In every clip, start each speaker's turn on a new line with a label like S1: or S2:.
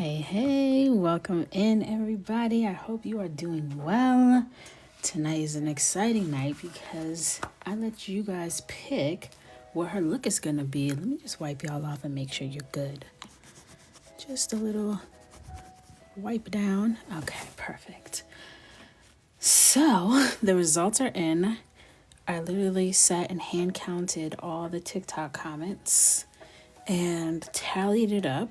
S1: Hey, welcome in everybody. I hope you are doing well. Tonight is an exciting night because I let you guys pick what her look is gonna be. Let me just wipe y'all off and make sure you're good. Just a little wipe down. Okay, perfect. So the results are in. I literally sat and hand counted all the TikTok comments and tallied it up.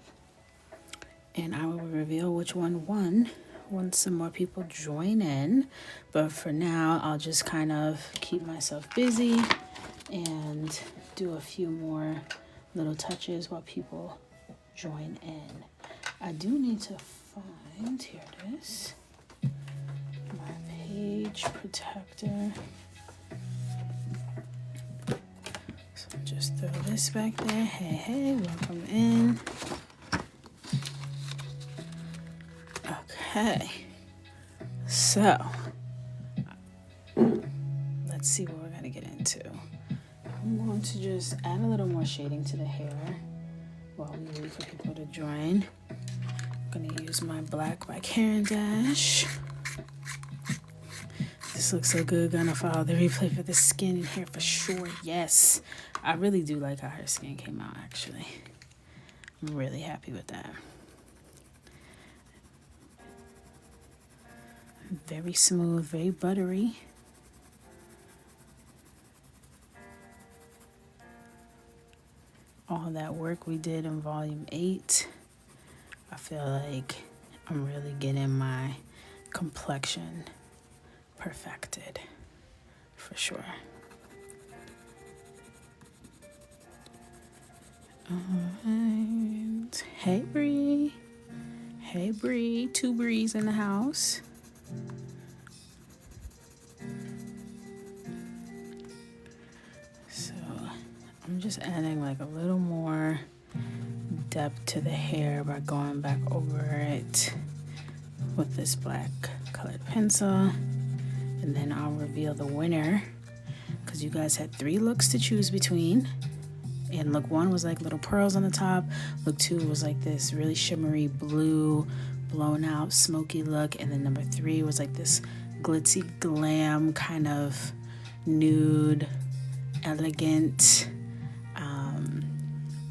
S1: And I will reveal which one won once some more people join in. But for now, I'll just kind of keep myself busy and do a few more little touches while people join in. I do need to find, here it is, my page protector. So just throw this back there. Hey, welcome in. Okay, so let's see what we're gonna get into. I'm going to just add a little more shading to the hair while we wait for people to join. I'm gonna use my black by Karen Dash. This looks so good. Gonna follow the replay for the skin and hair for sure. Yes, I really do like how her skin came out, actually. I'm really happy with that. Very smooth, very buttery. All that work we did in volume 8, I feel like I'm really getting my complexion perfected, for sure. Alright. Hey Bree. Hey Bree. 2 Brees in the house. So I'm just adding like a little more depth to the hair by going back over it with this black colored pencil, and then I'll reveal the winner because you guys had 3 looks to choose between. And look 1 was like little pearls on the top. Look 2 was like this really shimmery blue, blown out, smoky look. And then number 3 was like this glitzy glam kind of nude, elegant,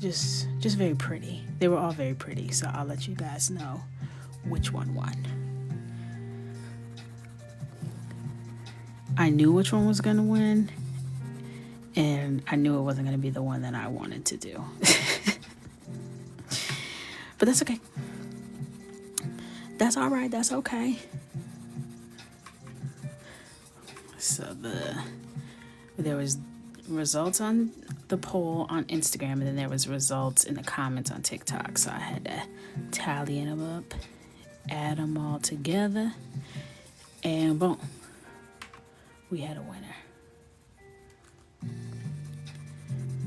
S1: just very pretty. They were all very pretty. So I'll let you guys know which one won. I knew which one was gonna win. And I knew it wasn't going to be the one that I wanted to do. But that's okay. That's all right. That's okay. So there was results on the poll on Instagram, and then there was results in the comments on TikTok. So I had to tally them up, add them all together, and boom, we had a winner.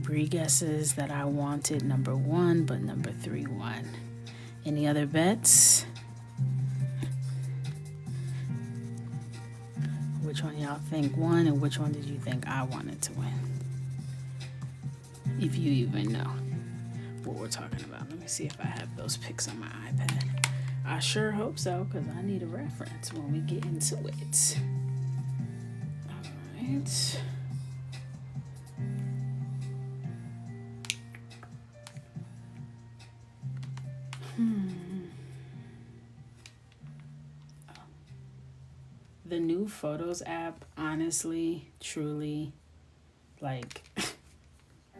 S1: Bree guesses that I wanted number 1, but number 3 won. Any other bets? Which one y'all think won, and which one did you think I wanted to win? If you even know what we're talking about. Let me see if I have those pics on my iPad. I sure hope so, because I need a reference when we get into it. All right. The new Photos app, honestly, truly, like,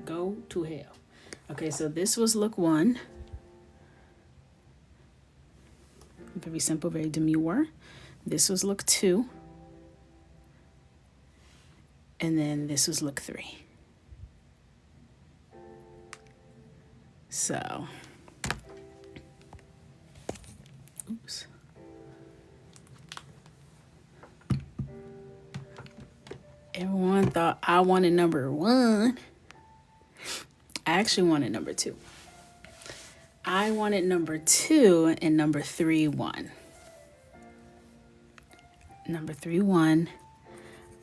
S1: go to hell. Okay, so this was look 1. Very simple, very demure. This was look 2. And then this was look 3. So, oops. Everyone thought I wanted number 1. I actually wanted number 2. I wanted number 2, and number 3 won. Number 3 won.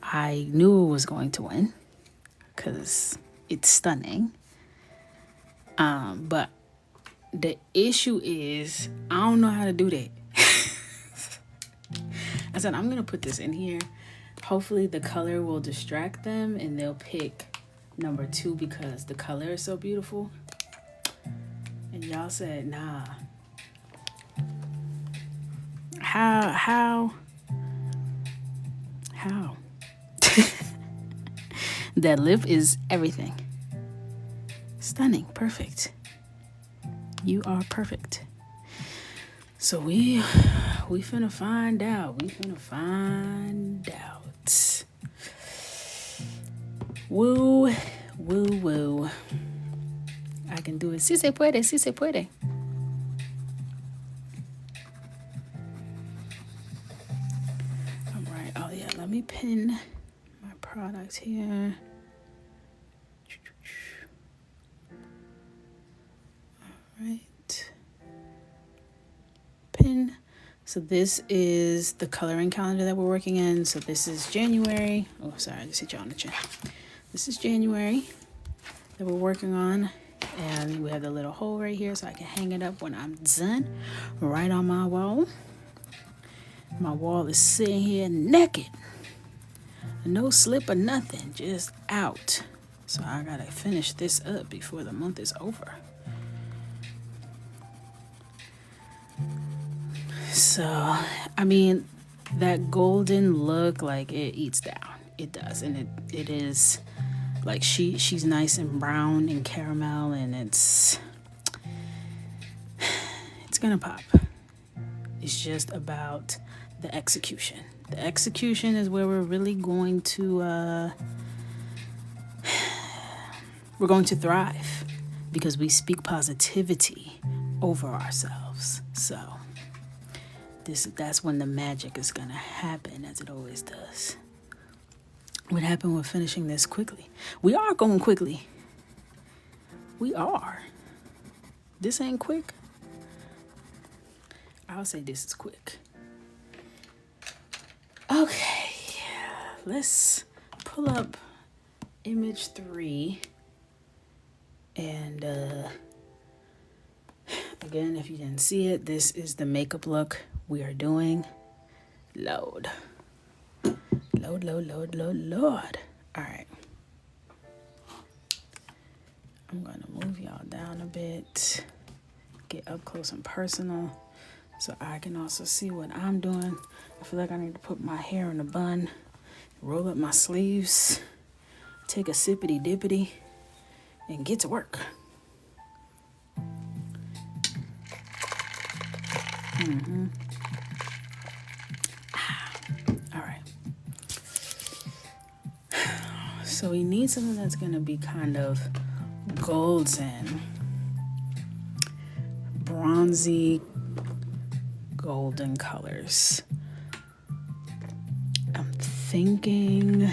S1: I knew it was going to win because it's stunning. But The issue is I don't know how to do that. I said I'm gonna put this in here. Hopefully the color will distract them and they'll pick number 2 because the color is so beautiful. And y'all said nah. How? That lip is everything. Stunning, perfect. You are perfect. So we finna find out. Woo, woo, woo. I can do it. Si se puede, si se puede. All right. Oh yeah. Let me pin my product here. All right. Pin. So this is the coloring calendar that we're working in. So this is January. Oh, sorry, I just hit you on the chin. This is January that we're working on. And we have the little hole right here so I can hang it up when I'm done. Right on my wall. My wall is sitting here naked. No slip or nothing, just out. So I gotta finish this up before the month is over. So, I mean, that golden look, like, it eats down. It does. And it is, like, she's nice and brown and caramel, and it's gonna pop. It's just about the execution. The execution is where we're really going to, we're going to thrive because we speak positivity over ourselves. So that's when the magic is gonna happen, as it always does. What happened with finishing this quickly? We are going quickly. We are. This ain't quick. I'll say this is quick. Okay, let's pull up image 3. And again, if you didn't see it, this is the makeup look we are doing. Load. All right. I'm gonna move y'all down a bit, get up close and personal so I can also see what I'm doing. I feel like I need to put my hair in a bun, roll up my sleeves, take a sippity dippity, and get to work. All right. So we need something that's gonna be kind of golden, bronzy, golden colors. I'm thinking,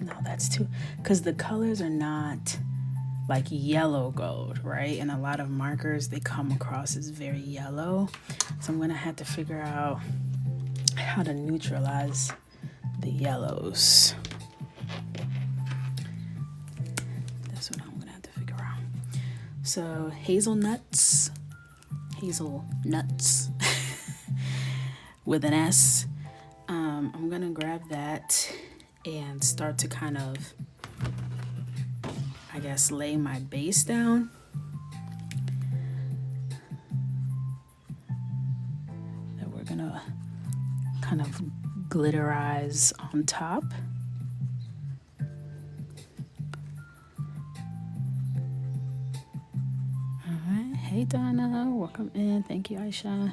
S1: no, that's too, because the colors are not like yellow gold, right? And a lot of markers, they come across as very yellow. So I'm gonna have to figure out how to neutralize the yellows. That's what I'm gonna have to figure out. So hazelnuts with an S. I'm gonna grab that and start to kind of, I guess, lay my base down. That we're gonna kind of glitterize on top. Alright, hey Donna, welcome in. Thank you, Aisha.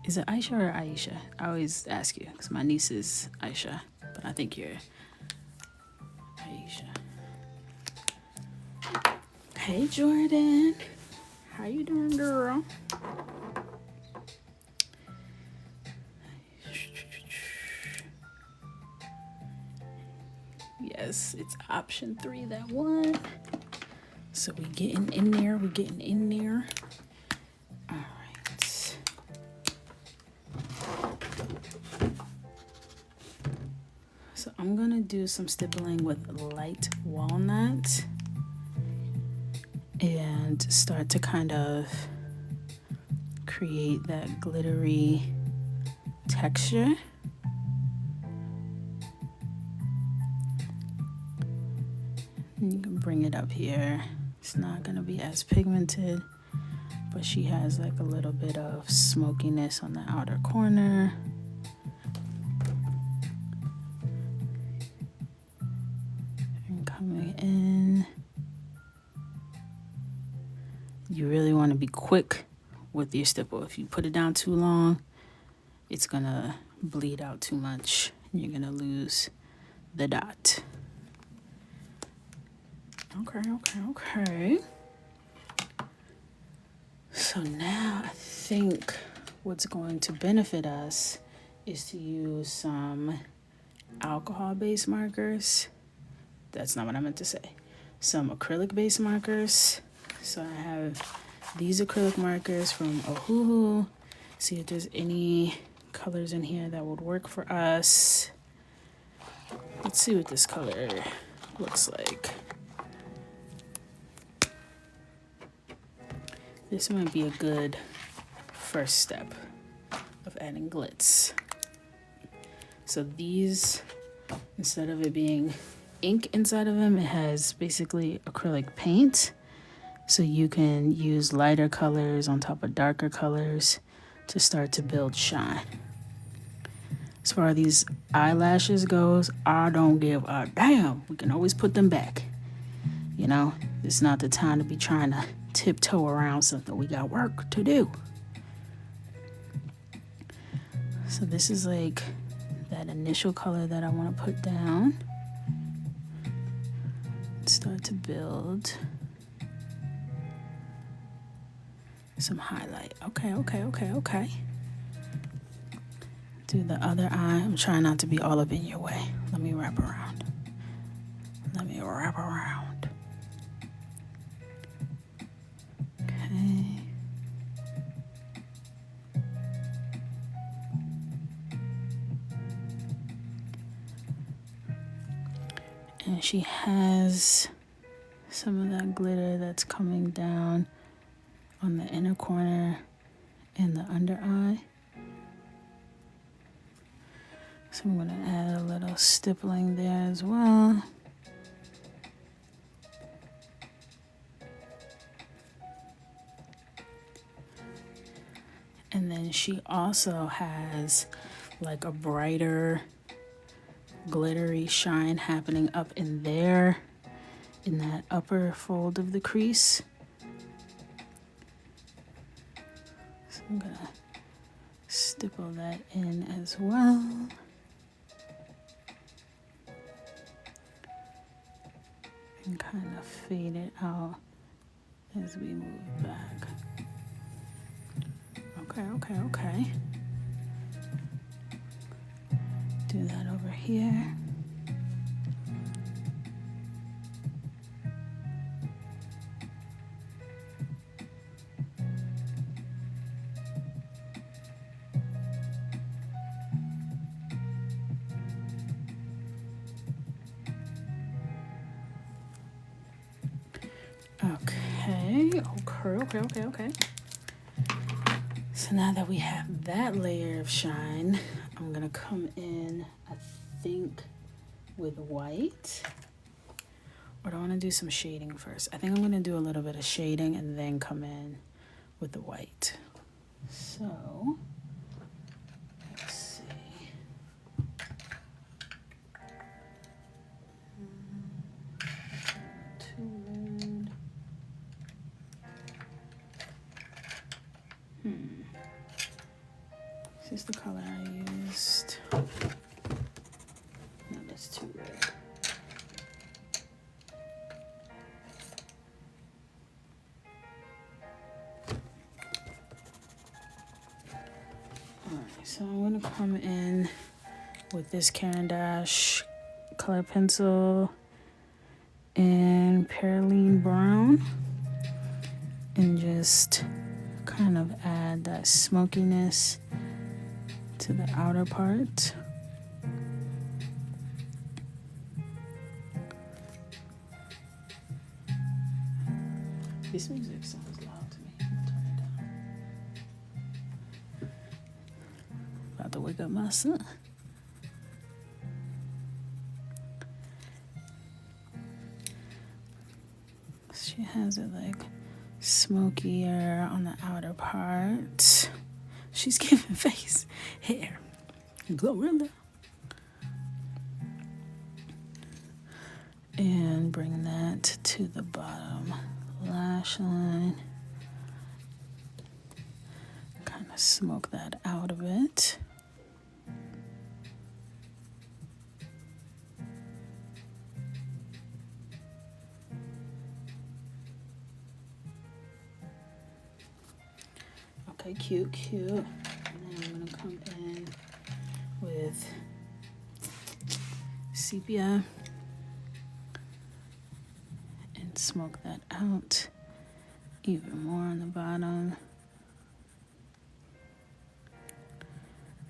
S1: Is it Aisha or Aisha? I always ask you because my niece is Aisha, but I think you're Aisha. Hey Jordan, how you doing, girl? Yes, it's option 3, that one. So we're getting in there. All right. So I'm gonna do some stippling with light walnut and start to kind of create that glittery texture. And you can bring it up here. It's not gonna be as pigmented, but she has like a little bit of smokiness on the outer corner. And coming in, you really want to be quick with your stipple. If you put it down too long, it's gonna bleed out too much and you're gonna lose the dot. Okay. So now I think what's going to benefit us is to use some alcohol-based markers. That's not what I meant to say. Some acrylic-based markers. So I have these acrylic markers from Ohuhu. See if there's any colors in here that would work for us. Let's see what this color looks like. This might be a good first step of adding glitz. So these, instead of it being ink inside of them, it has basically acrylic paint. So you can use lighter colors on top of darker colors to start to build shine. As far as these eyelashes goes, I don't give a damn. We can always put them back. You know, it's not the time to be trying to tiptoe around something. We got work to do. So this is like that initial color that I want to put down. Start to build some highlight. Okay. Do the other eye. I'm trying not to be all up in your way. Let me wrap around. Okay. And she has some of that glitter that's coming down on the inner corner and the under eye. So I'm going to add a little stippling there as well. And then she also has like a brighter glittery shine happening up in there, in that upper fold of the crease. So I'm gonna stipple that in as well. And kind of fade it out as we move back. Okay. Do that over here. Okay. So now that we have that layer of shine, I'm gonna come in, I think, with white. Or do I wanna do some shading first? I think I'm gonna do a little bit of shading and then come in with the white. So, let's see. Too red. Is this the color I used? No, that's too red. Alright, so I'm gonna come in with this Caran d'Ache color pencil and Perylene Brown and just kind of add that smokiness to the outer part. This music sounds loud to me. I'll turn it down. about to wake up my son. She has it like smokier on the outer part. She's giving face hair. Glorilla. And bring that to the bottom lash line. Kind of smoke that out of it. Okay, cute, cute. And then I'm gonna come in with sepia and smoke that out even more on the bottom,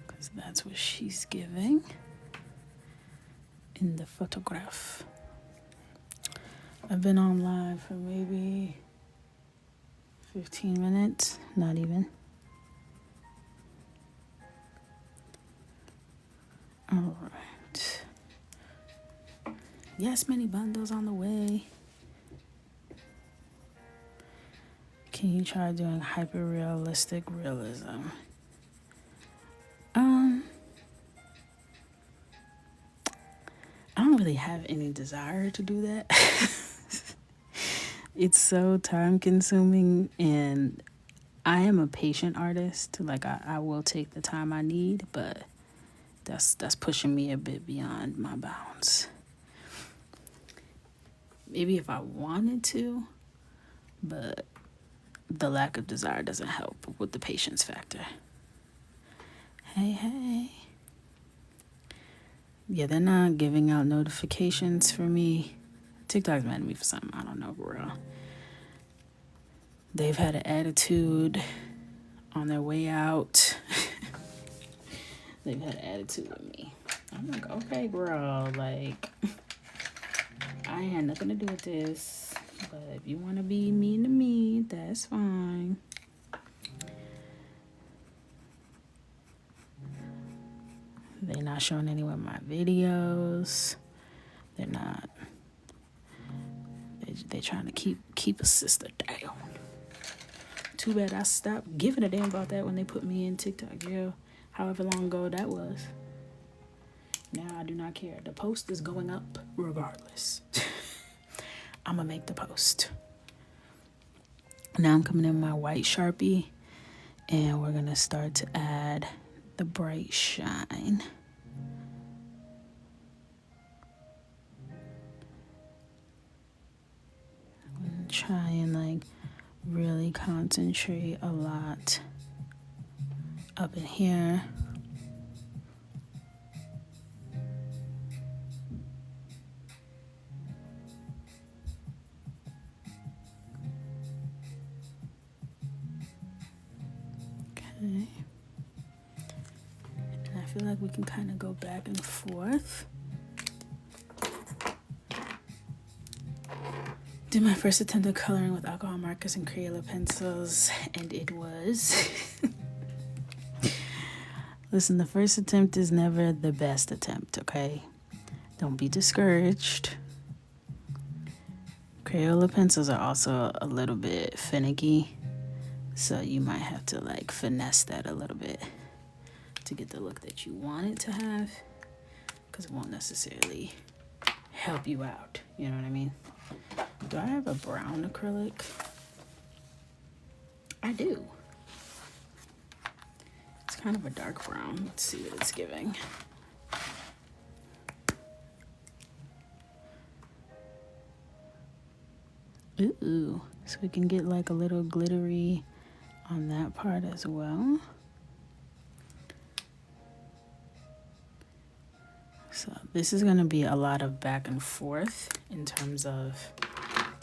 S1: because that's what she's giving in the photograph. I've been on live for maybe 15 minutes, not even. All right. Yes, many bundles on the way. Can you try doing hyper-realistic realism? I don't really have any desire to do that. It's so time-consuming, and I am a patient artist. Like, I will take the time I need, but that's pushing me a bit beyond my bounds. Maybe if I wanted to, but the lack of desire doesn't help with the patience factor. Hey. Yeah, they're not giving out notifications for me. TikTok's mad at me for something. I don't know, bro. They've had an attitude on their way out. They've had an attitude with me. I'm like, okay, girl, like, I ain't had nothing to do with this, but if you want to be mean to me, that's fine. They're not showing any of my videos. They're not. They're trying to keep a sister down. Too bad I stopped giving a damn about that when they put me in TikTok jail. However long ago that was. Now I do not care. The post is going up regardless. I'm gonna make the post. Now I'm coming in with my white Sharpie, and we're gonna start to add the bright shine. I'm try and like really concentrate a lot up in here. Okay. And I feel like we can kind of go back and forth. Did my first attempt at coloring with alcohol markers and Crayola pencils, and it was... Listen, the first attempt is never the best attempt, okay? Don't be discouraged. Crayola pencils are also a little bit finicky, so you might have to like finesse that a little bit to get the look that you want it to have, because it won't necessarily help you out, you know what I mean? Do I have a brown acrylic? I do. It's kind of a dark brown. Let's see what it's giving. Ooh, so we can get like a little glittery on that part as well. So this is going to be a lot of back and forth in terms of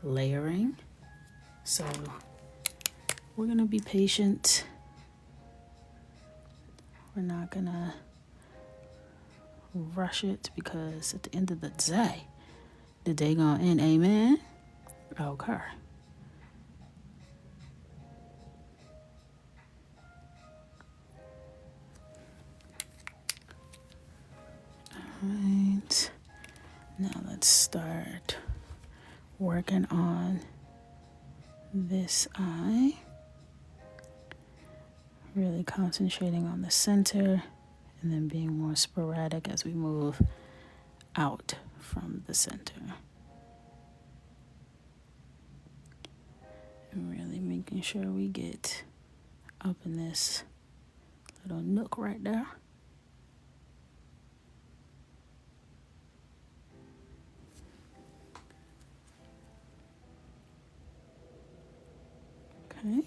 S1: layering. So we're going to be patient. We're not going to rush it, because at the end of the day going to end, amen? Okay. let's start working on this eye. Really concentrating on the center and then being more sporadic as we move out from the center. And really making sure we get up in this little nook right there. Okay.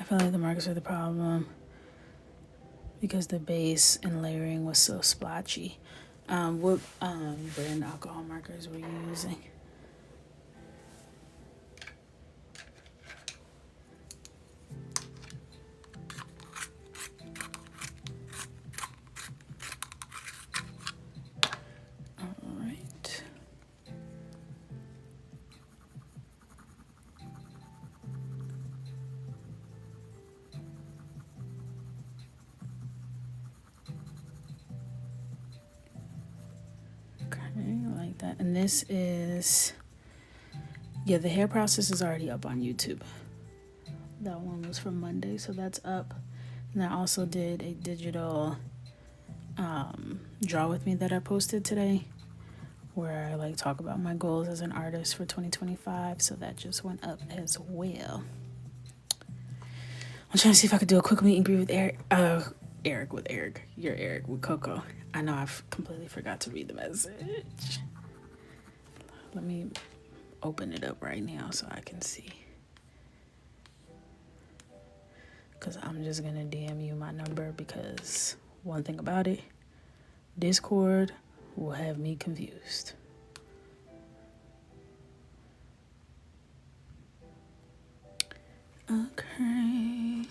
S1: I feel like the markers are the problem because the base and layering was so splotchy. What brand alcohol markers were you using? Alright. Like that. And this is, yeah, the hair process is already up on YouTube. That one was from Monday, so that's up. And I also did a digital draw with me that I posted today, where I like talk about my goals as an artist for 2025. So that just went up as well. I'm trying to see if I could do a quick meet and greet with Eric with Eric. You're Eric with Coco. I know I've completely forgot to read the message. Let me open it up right now so I can see. Because I'm just going to DM you my number, because one thing about it, Discord will have me confused. Okay.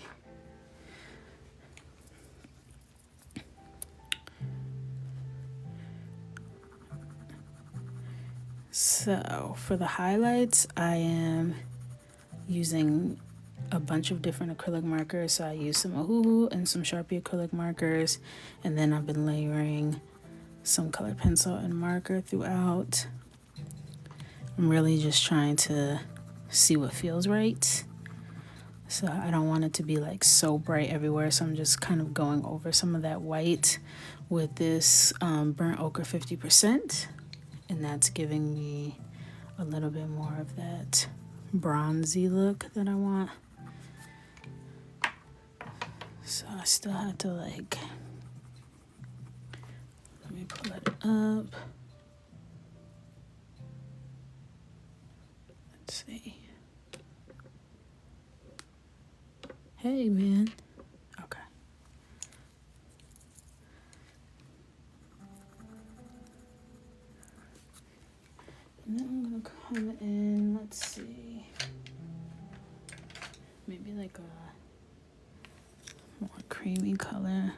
S1: So for the highlights, I am using a bunch of different acrylic markers. So I use some Ohuhu and some Sharpie acrylic markers, and then I've been layering some colored pencil and marker throughout. I'm really just trying to see what feels right. So I don't want it to be like so bright everywhere. So I'm just kind of going over some of that white with this burnt ochre 50%. And that's giving me a little bit more of that bronzy look that I want. So I still have to like, let me pull it up. Let's see. Hey, man. Okay. And then I'm gonna come in, let's see. Maybe like a more creamy color.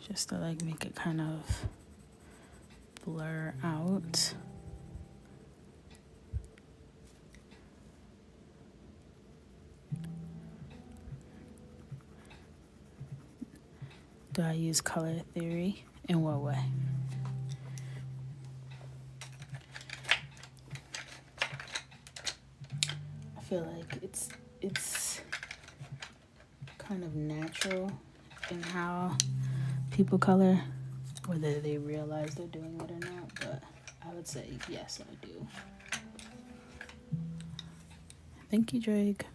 S1: Just to like make it kind of blur out. Do I use color theory? In what way? I feel like it's kind of natural in how people color, whether they realize they're doing it or not, but I would say yes, I do. Thank you, Drake.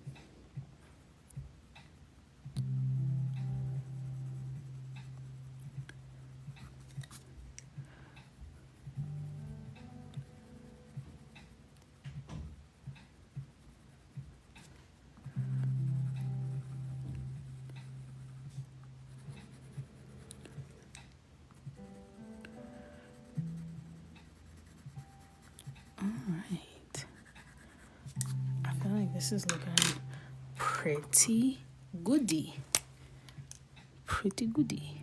S1: This is looking pretty goody. Pretty goody.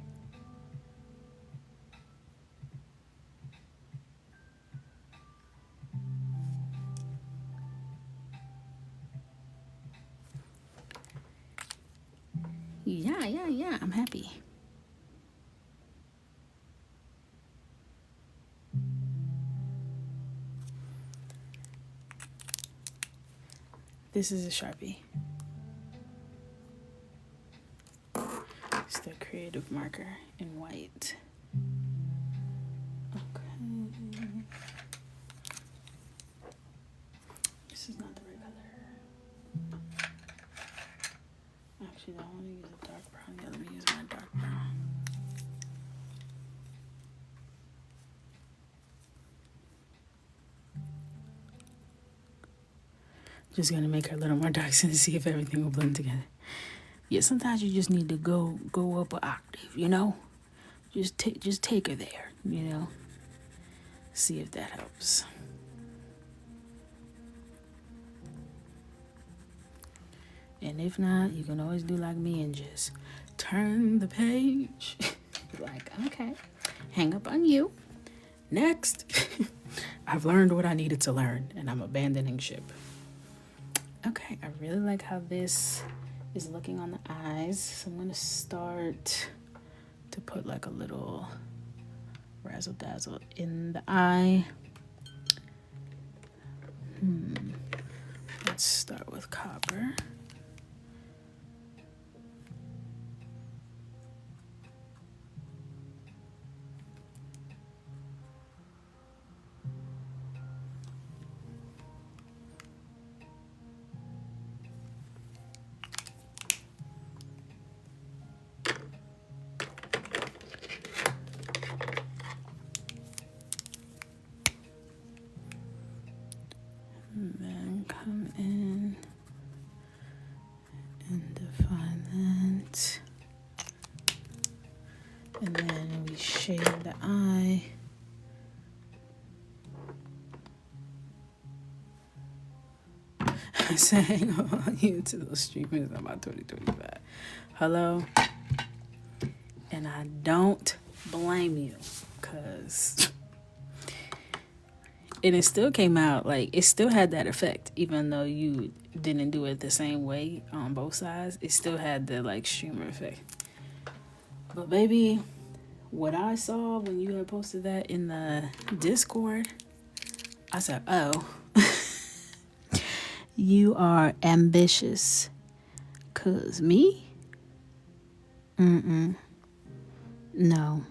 S1: Yeah. Yeah, I'm happy. This is a Sharpie. It's the creative marker in white. Okay. This is not the right color. Actually, I want to use a dark brown. Yeah, let me use my dark brown. Just gonna make her a little more dark and see if everything will blend together. Yeah, sometimes you just need to go up an octave, you know? Just take her there, you know? See if that helps. And if not, you can always do like me and just turn the page. Like, okay, hang up on you. Next. I've learned what I needed to learn, and I'm abandoning ship. Okay, I really like how this is looking on the eyes. So I'm gonna start to put like a little razzle dazzle in the eye. Let's start with copper. And then come in and define that. And then we shade the eye. Saying on YouTube streamers about 2025. Hello? And I don't blame you, because and it still came out, like, it still had that effect, even though you didn't do it the same way on both sides. It still had the, like, streamer effect. But baby, what I saw when you had posted that in the Discord, I said, oh, you are ambitious. 'Cause me? No.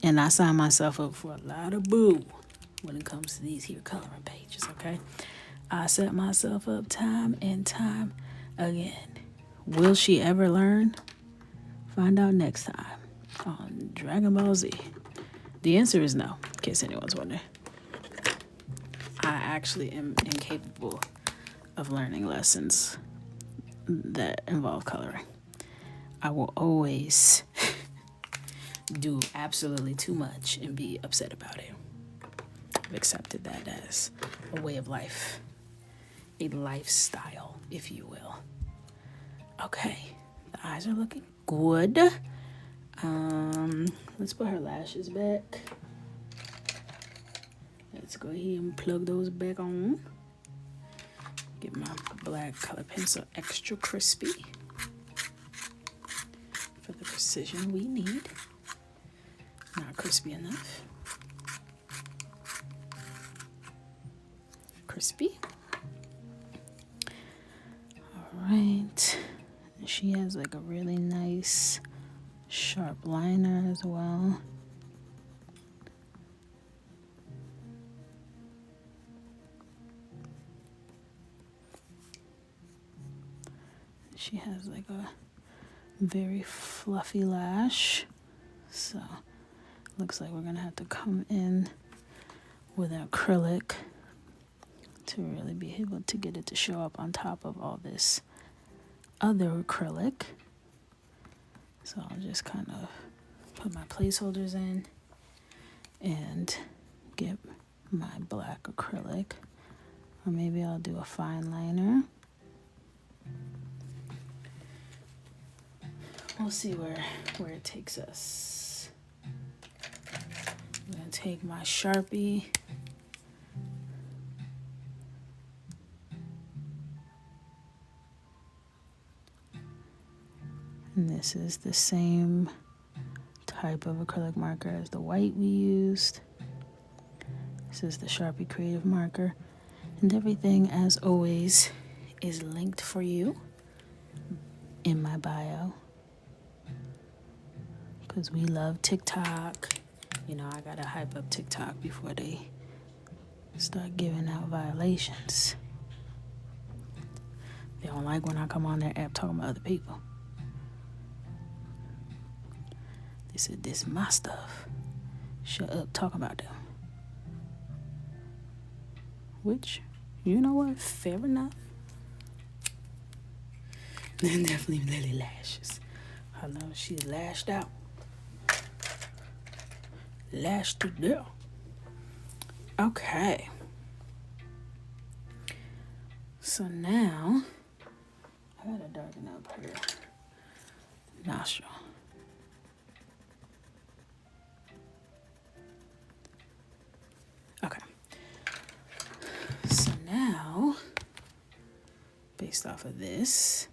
S1: And I signed myself up for a lot of boo when it comes to these here coloring pages, okay? I set myself up time and time again. Will she ever learn? Find out next time on Dragon Ball Z. The answer is no, in case anyone's wondering. I actually am incapable of learning lessons that involve coloring. I will always do absolutely too much and be upset about it. I've accepted that as a way of life, a lifestyle, if you will. Okay, the eyes are looking good. Let's put her lashes back. Let's go ahead and plug those back on. Get my black color pencil extra crispy for the precision we need. Not crispy enough. Crispy. All right. She has like a really nice sharp liner as well. She has like a very fluffy lash. So looks like we're gonna have to come in with acrylic to really be able to get it to show up on top of all this other acrylic. So I'll just kind of put my placeholders in and get my black acrylic, or maybe I'll do a fine liner. We'll see where it takes us. I'm gonna take my Sharpie And this is the same type of acrylic marker as the white we used. This is the Sharpie Creative marker. And everything, as always, is linked for you in my bio. Because we love TikTok. You know, I gotta hype up TikTok before they start giving out violations. They don't like when I come on their app talking about other people. They said, this is my stuff. Shut up, talk about them. Which, you know what? Fair enough. Then definitely Lily Lashes. I know she lashed out. Lashed to death. Okay. So now, I gotta darken up her nostril. Okay. So now, based off of this,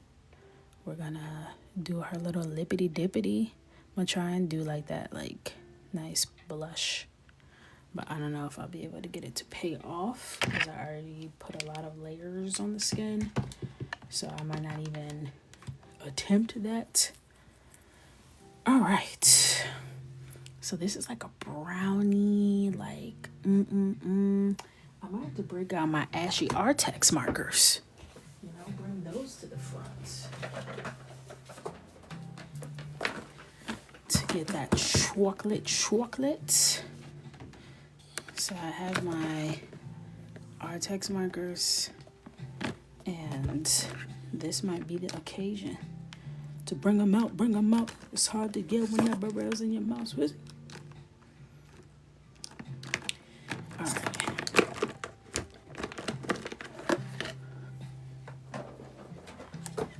S1: we're gonna do her little lippity dippity. I'm gonna try and do like that, like nice blush. But I don't know if I'll be able to get it to pay off because I already put a lot of layers on the skin. So I might not even attempt that. All right. So this is like a brownie, like, I might have to break out my Ashy Artex markers. You know, bring those to the front. To get that chocolate. So I have my Artex markers, and this might be the occasion to bring them out. It's hard to get when that barrel's in your mouth. All right.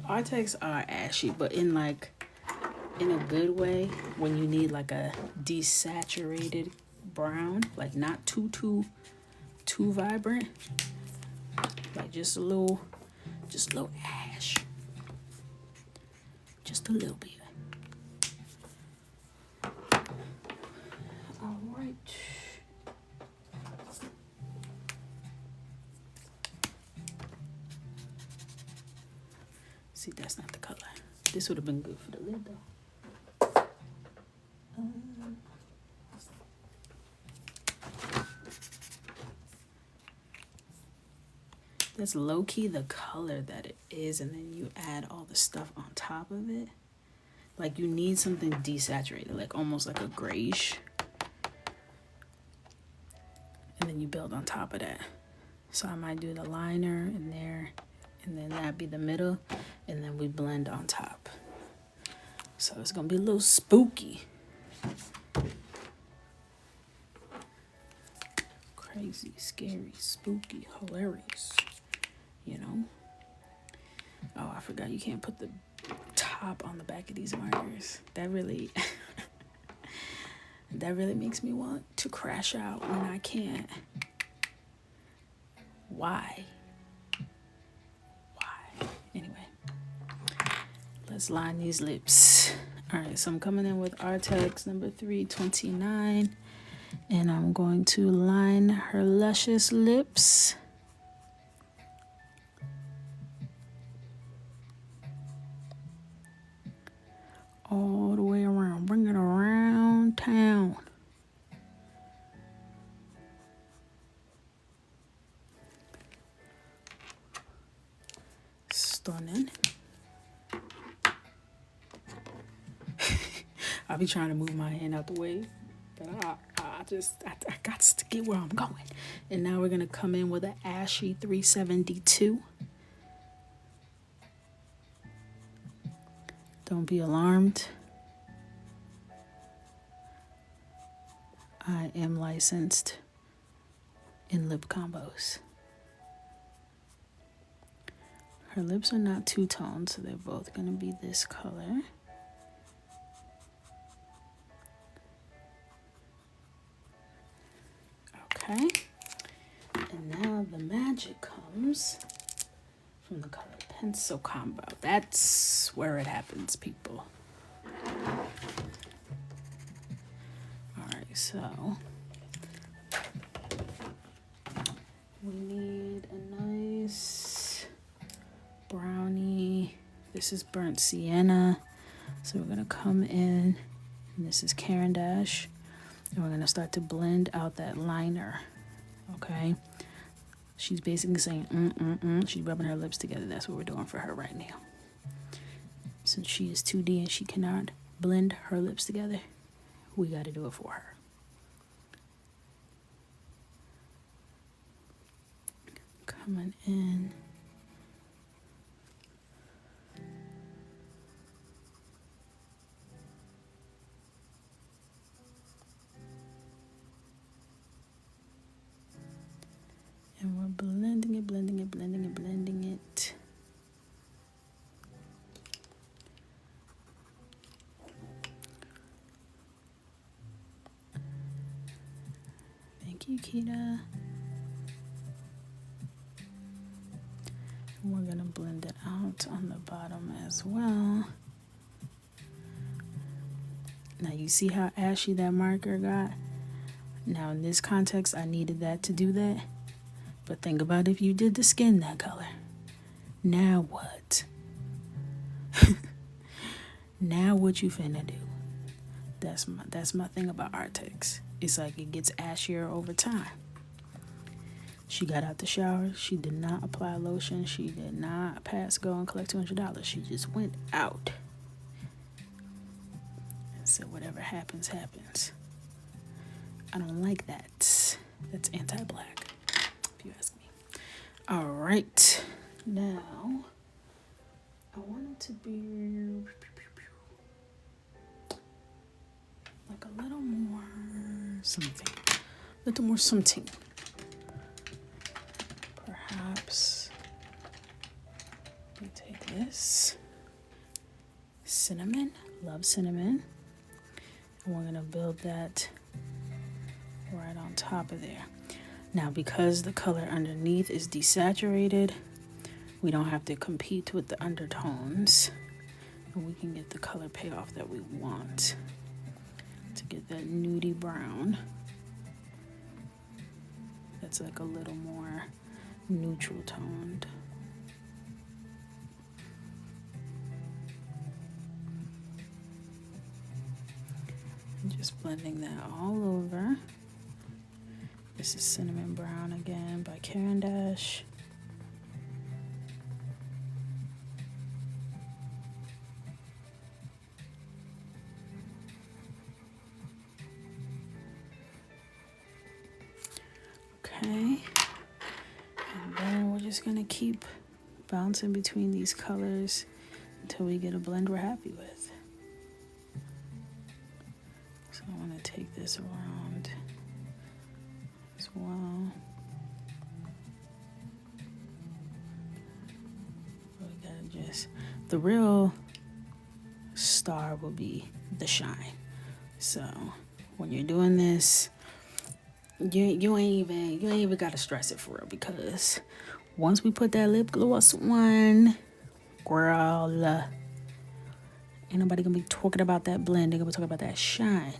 S1: Artex are ashy, but in a good way, when you need like a desaturated brown, like not too vibrant, like just a little ash, just a little bit. All right. See, that's not the color. This would have been good for the lid though. That's low-key the color that it is, and then you add all the stuff on top of it. Like you need something desaturated, like almost like a grayish. And then you build on top of that. So I might do the liner in there, and then that'd be the middle, and then we blend on top. So it's gonna be a little spooky. Crazy, scary, spooky, hilarious. You know? Oh, I forgot you can't put the top on the back of these markers. That really makes me want to crash out when I can't. Why? Anyway, let's line these lips. All right, so I'm coming in with Artex number 329, and I'm going to line her luscious lips. All the way around, bring it around town. Stunning. I'll be trying to move my hand out the way, but I got to get where I'm going. And now we're gonna come in with an Ashy 372. Don't be alarmed. I am licensed in lip combos. Her lips are not two-toned, so they're both going to be this color. Okay. And now the magic comes from the color pencil combo. That's where it happens, people. Alright, so we need a nice brownie. This is burnt sienna. So we're gonna come in, and this is Caran d'Ache, and we're gonna start to blend out that liner. Okay? She's basically saying, She's rubbing her lips together. That's what we're doing for her right now. Since she is 2D and she cannot blend her lips together, we got to do it for her. Coming in. And we're blending it, blending it, blending it, blending it. Thank you, Kita. And we're gonna blend it out on the bottom as well. Now you see how ashy that marker got? Now in this context, I needed that to do that. But think about if you did the skin that color. Now what? Now what you finna do? That's my thing about Artex. It's like it gets ashier over time. She got out the shower. She did not apply lotion. She did not pass go and collect $200. She just went out. And so whatever happens, happens. I don't like that. That's anti-black, if you ask me. All right. Now, I want it to be like a little more something. A little more something. Perhaps we take this. Cinnamon. Love cinnamon. And we're going to build that right on top of there. Now, because the color underneath is desaturated, we don't have to compete with the undertones. And we can get the color payoff that we want to get that nudie brown. That's like a little more neutral toned. And just blending that all over. This is Cinnamon Brown again by Caran d'Ache. Okay. And then we're just gonna keep bouncing between these colors until we get a blend we're happy with. So I want to take this around as well. We gotta just, the real star will be the shine. So when you're doing this, you ain't even gotta stress it for real, because once we put that lip gloss on, girl, ain't nobody gonna be talking about that blend. They're gonna be talking about that shine.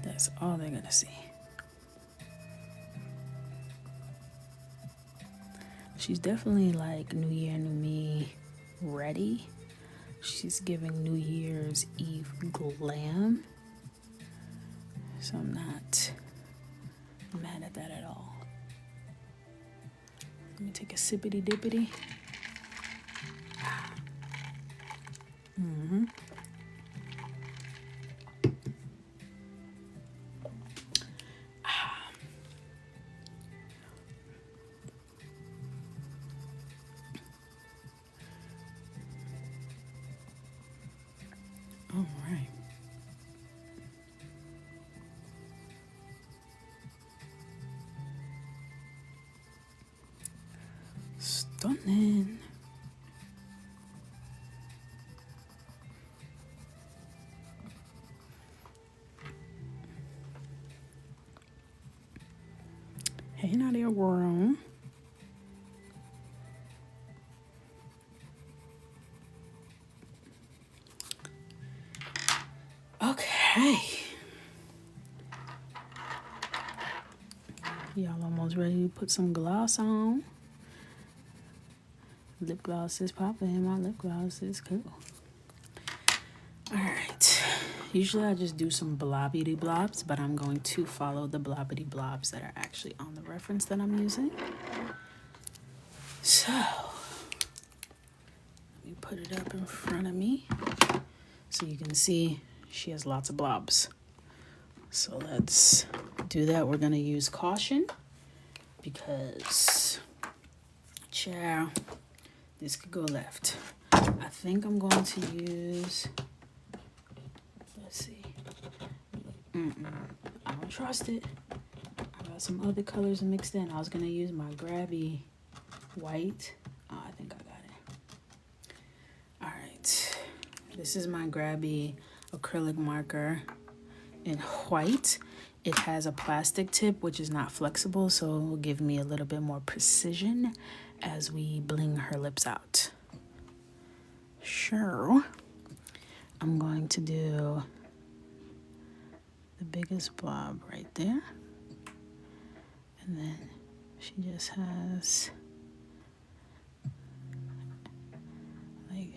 S1: That's all they're gonna see. She's definitely like New Year, New Me ready. She's giving New Year's Eve glam. So I'm not mad at that at all. Let me take a sippity dippity. All right. Stunning. Hey, Nadia Worm. Okay. Y'all almost ready to put some gloss on? Lip gloss is popping. My lip gloss is cool. Alright. Usually I just do some blobbity blobs, but I'm going to follow the blobbity blobs that are actually on the reference that I'm using. So, let me put it up in front of me so you can see she has lots of blobs. So let's do that. We're going to use caution because, child, this could go left. I think I'm going to use, let's see. I don't trust it. I got some other colors mixed in. I was going to use my grabby white. Oh, I think I got it. All right. This is my grabby acrylic marker in white. It has a plastic tip, which is not flexible, so it will give me a little bit more precision as we bling her lips out. Sure. I'm going to do the biggest blob right there. And then she just has like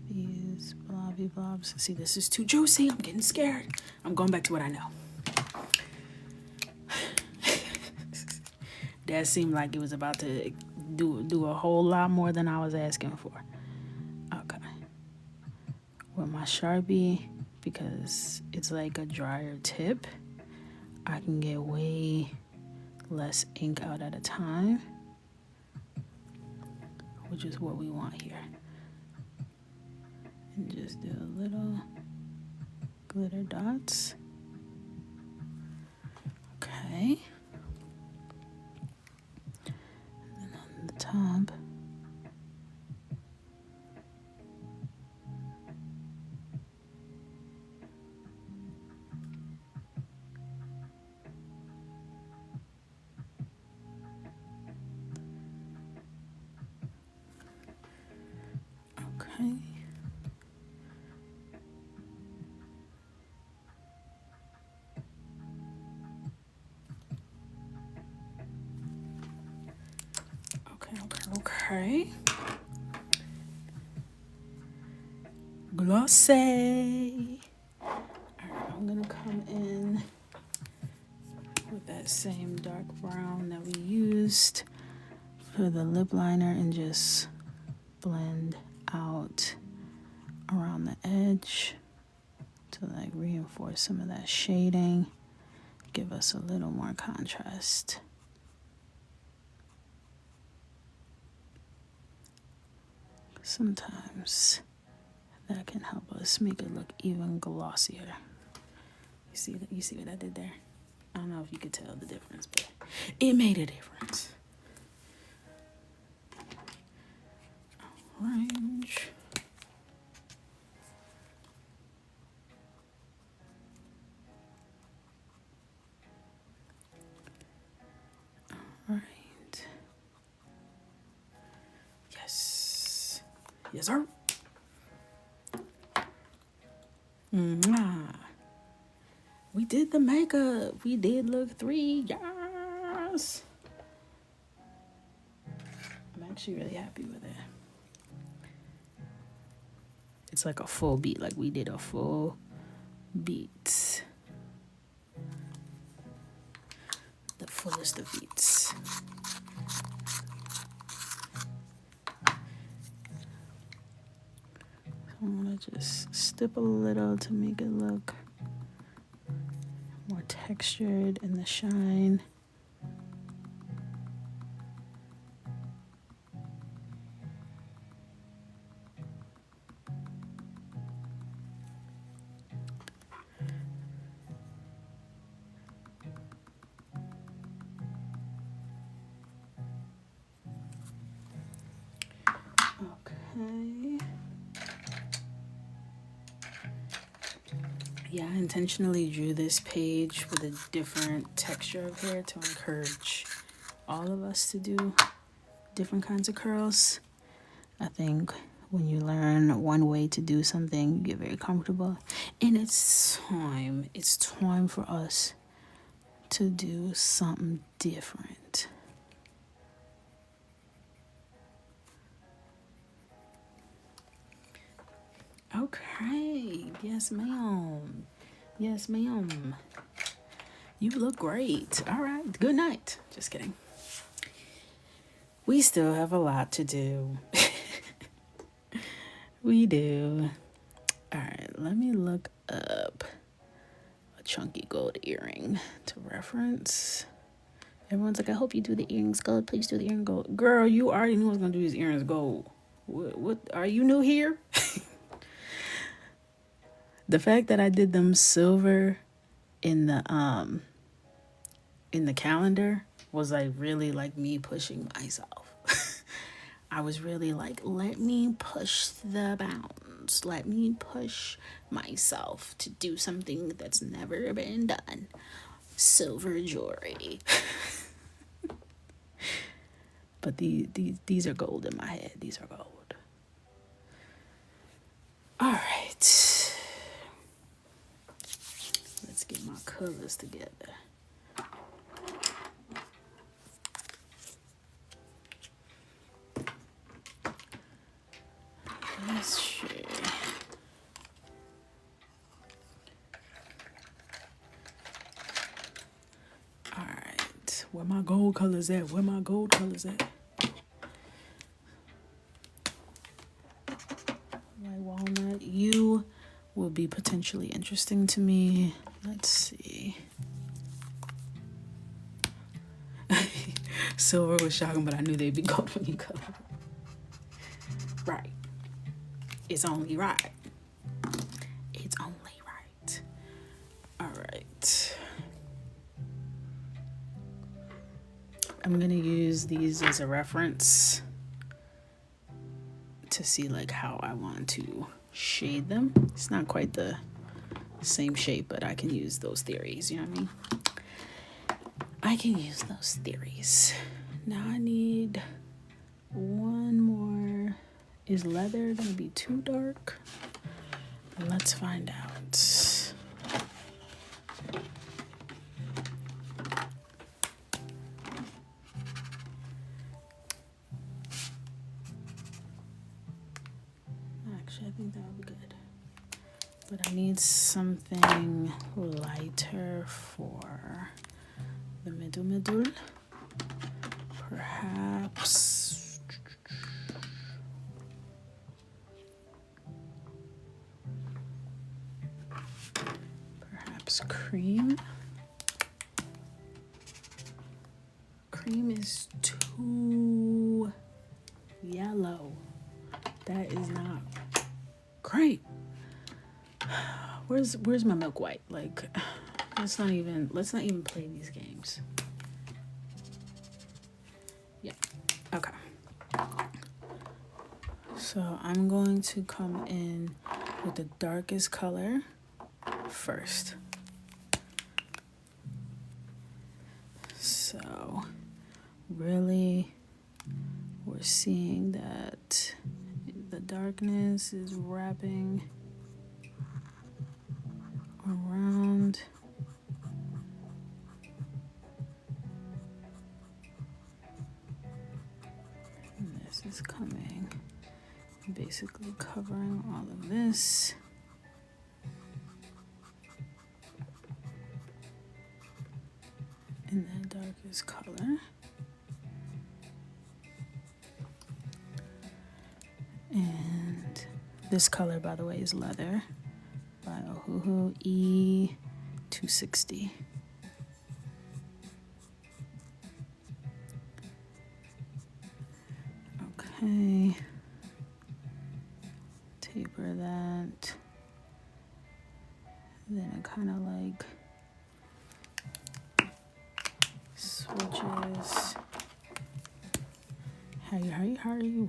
S1: these blobby blobs. See, this is too juicy. I'm getting scared. I'm going back to what I know. That seemed like it was about to do a whole lot more than I was asking for. Okay. With my Sharpie, because it's like a drier tip, I can get way less ink out at a time, which is what we want here. And just do a little glitter dots. Okay. And then on the top, okay. Okay. Glossy. Alright, I'm gonna come in with that same dark brown that we used for the lip liner and just blend out around the edge to like reinforce some of that shading, give us a little more contrast. Sometimes that can help us make it look even glossier. You see what I did there? I don't know if you could tell the difference, but it made a difference. Orange. All right. Yes. Yes, sir. Mwah. We did the makeup. We did look 3. Yes. I'm actually really happy with it. It's like a full beat. Like we did a full beat. The fullest of beats. I'm gonna just stipple a little to make it look more textured in the shine. Okay. Yeah, I intentionally drew this page with a different texture of hair to encourage all of us to do different kinds of curls. I think when you learn one way to do something, you get very comfortable. And it's time for us to do something different. Okay, yes ma'am. Yes ma'am. You look great. All right, good night. Just kidding. We still have a lot to do. We do. All right, let me look up a chunky gold earring to reference. Everyone's like, I hope you do the earrings gold. Please do the earring gold. Girl, you already knew I was going to do these earrings gold. What are you new here? The fact that I did them silver in the calendar was like really like me pushing myself. I was really like, let me push the bounds. Let me push myself to do something that's never been done. Silver jewelry. But these are gold in my head. These are gold. All right. Let's get my colors together. Let's see. All right. Where my gold colors at? Where my gold colors at? White walnut. You will be potentially interesting to me. Let's see. Silver was shocking, but I knew they'd be gold when you color. Right. It's only right. It's only right. All right. I'm going to use these as a reference to see like how I want to shade them. It's not quite the same shape, but I can use those theories, you know what I mean? I can use those theories. Now I need one more. Is leather gonna be too dark? Let's find out. Actually, I think that would be good. But I need something lighter for the middle. Perhaps cream. Cream is too yellow. That is not great. Where's my milk white? Like, let's not even play these games. Yeah. Okay. So I'm going to come in with the darkest color first. So really we're seeing that the darkness is wrapping around. And this is coming, basically covering all of this. In the darkest color. And this color, by the way, is Leather by Ohuhu E260. Okay. Taper that. Then it kind of like switches. Hey,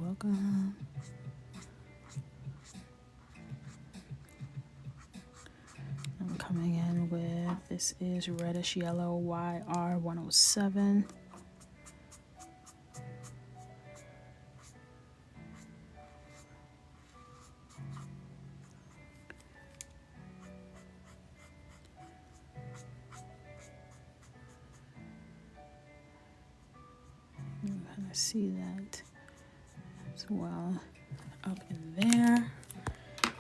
S1: welcome. I'm coming in with, this is reddish yellow YR107. You can kind of see that as well up in there.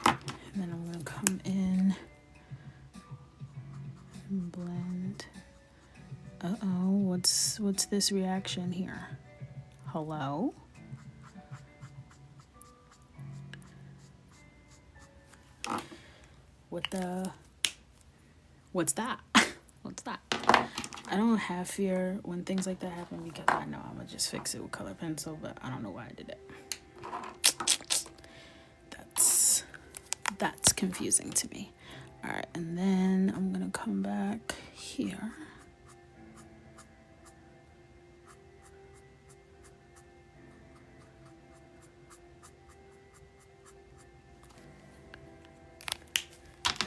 S1: And then I'm going to come in and blend. Uh-oh, what's this reaction here? Hello? What's that? What's that? I don't have fear when things like that happen because I know I'm gonna just fix it with color pencil, but I don't know why I did it. That's confusing to me. All right, and then I'm gonna come back here.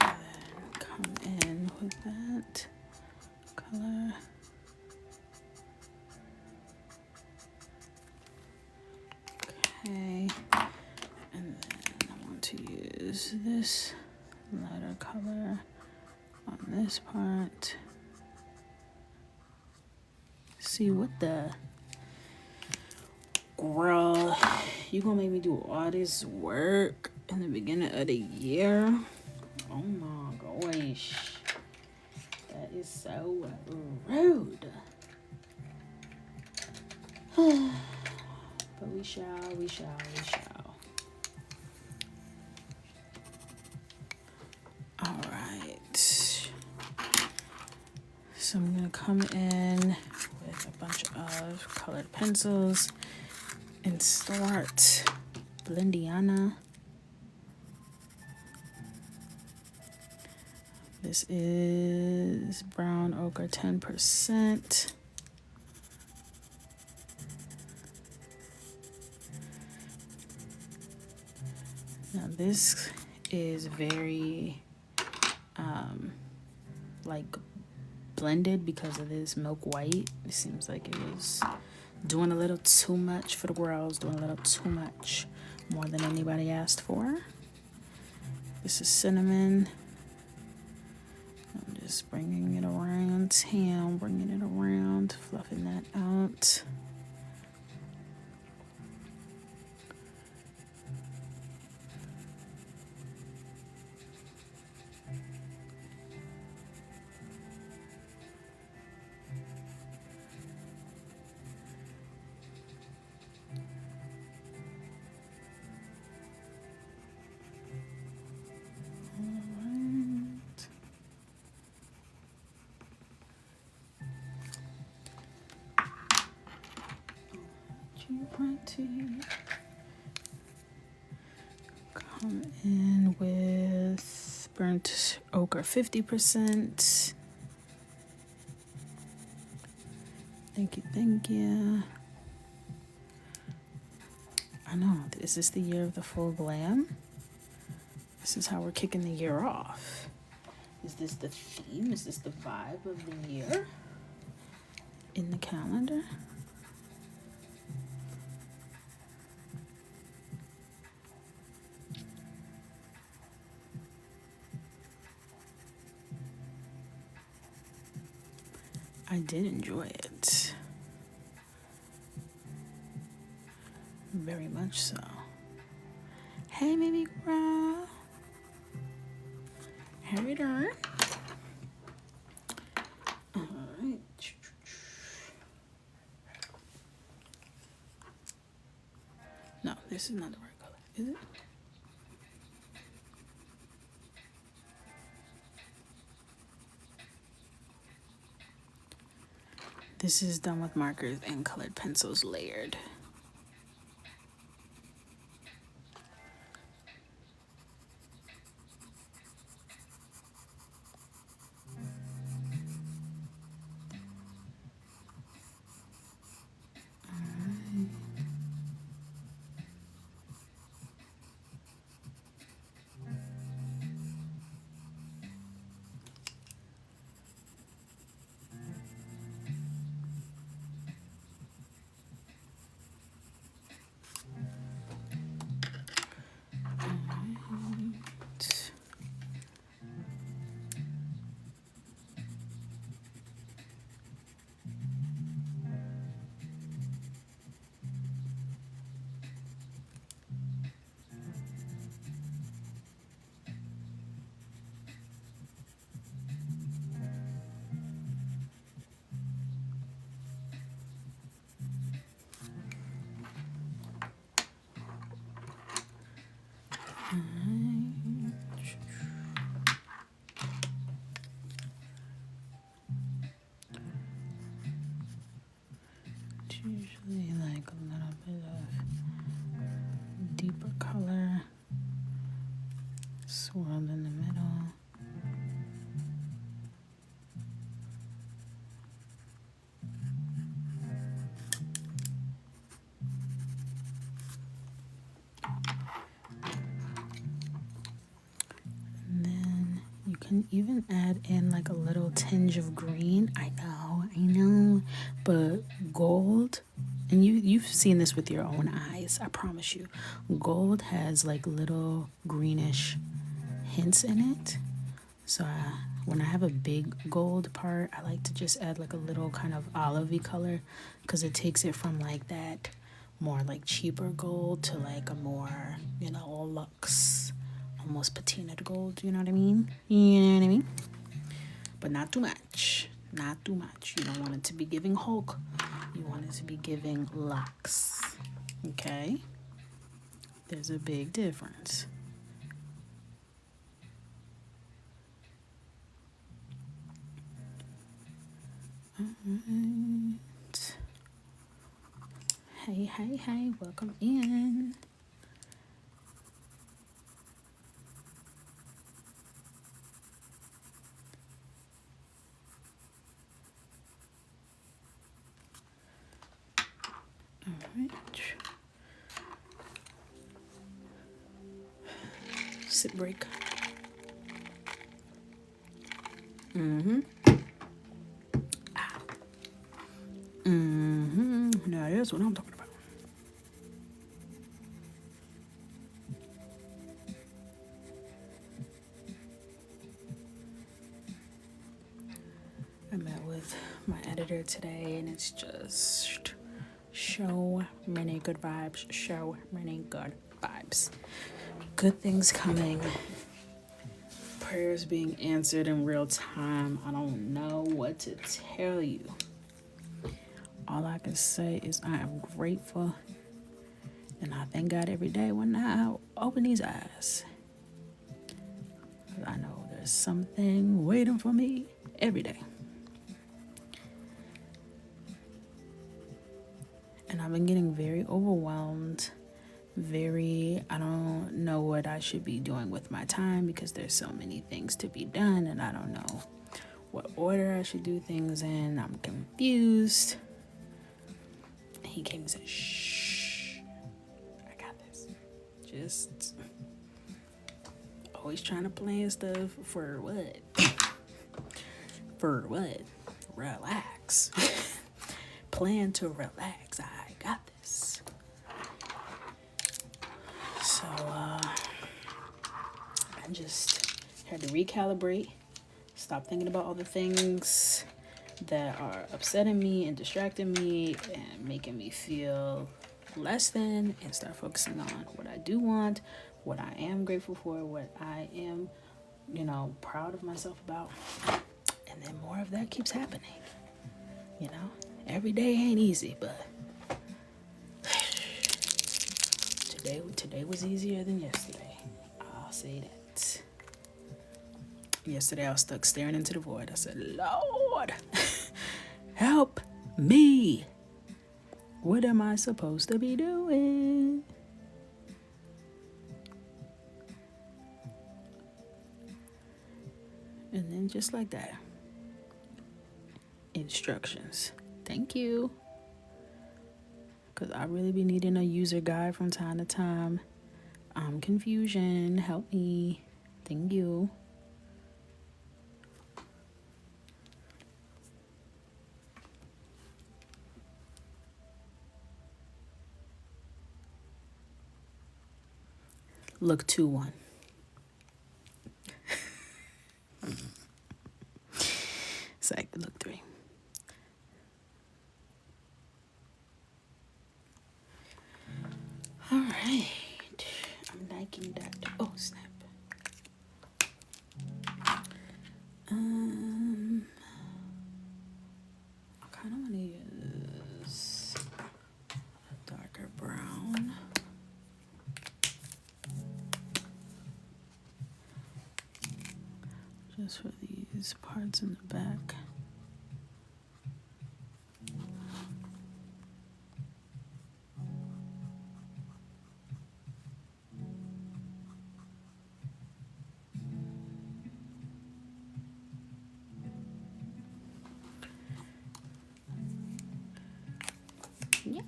S1: And then come in with that color. Okay, and then I want to use this lighter color on this part. See what the girl, you gonna make me do all this work in the beginning of the year? Oh my gosh, that is so rude. But we shall. All right. So I'm gonna come in with a bunch of colored pencils and start Blendiana. This is brown ochre 10%. Now this is very like blended because of this milk white. It seems like it was doing a little too much for the girls, doing a little too much, more than anybody asked for. This is cinnamon. I'm just bringing it around town, bringing it around, fluffing that out. Come in with burnt ochre 50%. Thank you. I know, is this the year of the full glam? This is how we're kicking the year off. Is this the theme? Is this the vibe of the year in the calendar? I did enjoy it. Very much so. Hey, baby girl. How you doing? All right. No, this is not the right color, is it? This is done with markers and colored pencils layered. usually like a little bit of deeper color swirled in the middle. And then you can even add in like a little tinge of green. I know, but gold, and you've seen this with your own eyes, I promise you. Gold has like little greenish hints in it. So when I have a big gold part, I like to just add like a little kind of olivey color, because it takes it from like that more like cheaper gold to like a more, luxe, almost patinaed gold. You know what I mean? But not too much. Not too much. You don't want it to be giving Hulk. You want it to be giving Lux. Okay? There's a big difference. Alright. Hey, welcome in. Alright. Sit break. Now that's what I'm talking about. I met with my editor today, and it's just so many good vibes. Good things coming. Prayers being answered in real time. I don't know what to tell you. All I can say is I am grateful, and I thank God every day when I open these eyes. I know there's something waiting for me every day. And I've been getting very overwhelmed. I don't know what I should be doing with my time, because there's so many things to be done, and I don't know what order I should do things in. I'm confused. He came and said, shh, I got this. Just always trying to plan stuff for what? For what? Relax. Plan to relax. I got this. So I just had to recalibrate, stop thinking about all the things that are upsetting me and distracting me and making me feel less than, and start focusing on what I do want, what I am grateful for, what I am, proud of myself about. And then more of that keeps happening. Every day ain't easy, but today was easier than yesterday. I'll say that. Yesterday I was stuck staring into the void. I said, Lord, help me. What am I supposed to be doing? And then just like that, instructions. Thank you. Because I really be needing a user guide from time to time. Confusion. Help me. Thank you. Look 2-1. Psych, look 3. All right. I'm liking that. Oh, snap. I kind of want to use a darker brown. Just for these parts in the back.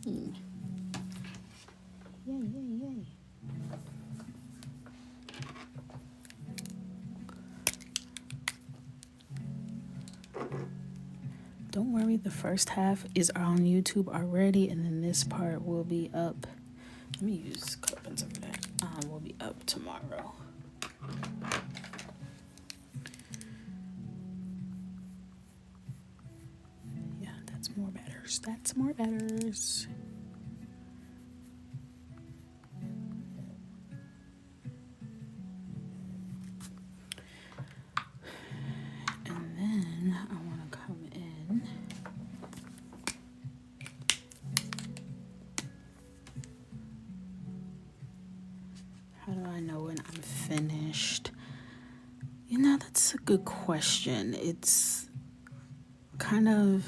S1: Yay, yay, yay. Don't worry, the first half is on YouTube already, and then this part will be up. Let me use clip-ins over that. Will be up tomorrow. Yeah, that's more batters. That's more batters. And then I want to come in. How do I know when I'm finished? You know, that's a good question. It's kind of,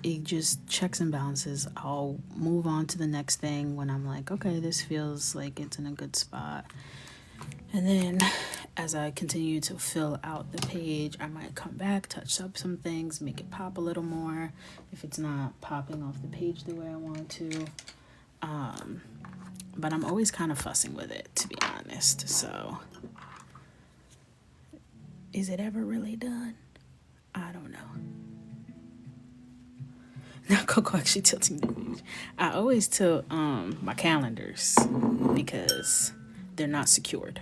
S1: it just checks and balances. I'll move on to the next thing when I'm like, okay, this feels like it's in a good spot. And then as I continue to fill out the page, I might come back, touch up some things, make it pop a little more if it's not popping off the page the way I want to. But I'm always kind of fussing with it, to be honest. So is it ever really done? I don't know. Now Coco actually tilting the page. I always tilt my calendars because they're not secured.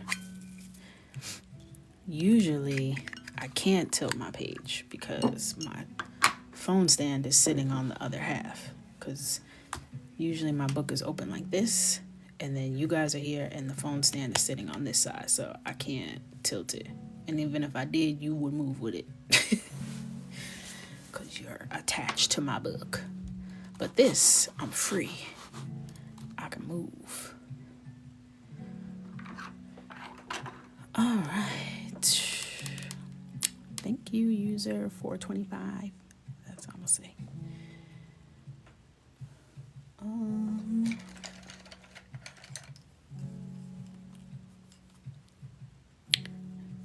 S1: Usually I can't tilt my page because my phone stand is sitting on the other half, because usually my book is open like this, and then you guys are here and the phone stand is sitting on this side, so I can't tilt it. And even if I did, you would move with it because you're attached to my book. But this, I'm free. I can move. All right. Thank you, user 425. That's what I'm gonna say.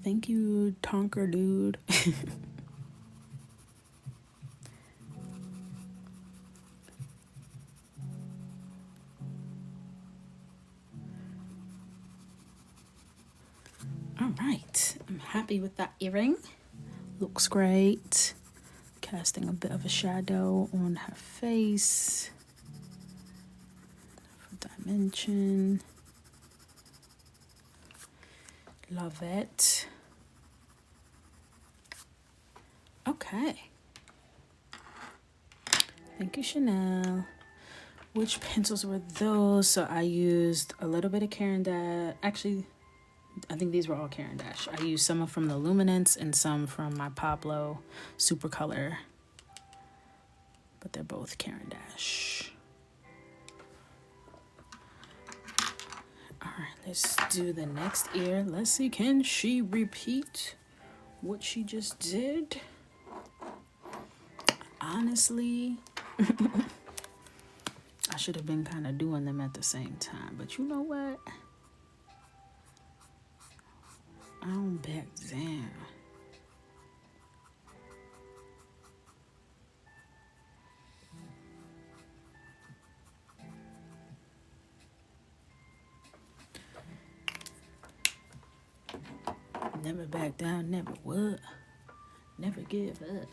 S1: Thank you, Tonker dude. All right, I'm happy with that earring. Looks great. Casting a bit of a shadow on her face. For dimension. Love it. Okay. Thank you, Chanel. Which pencils were those? So I used a little bit of Caran d'Ache. Actually, I think these were all Caran d'Ache. I used some from the Luminance and some from my Pablo Super Color. But they're both Caran d'Ache. Alright, let's do the next ear. Let's see, can she repeat what she just did? Honestly, I should have been kind of doing them at the same time. But you know what? I don't back down. Never back down, never would. Never give up.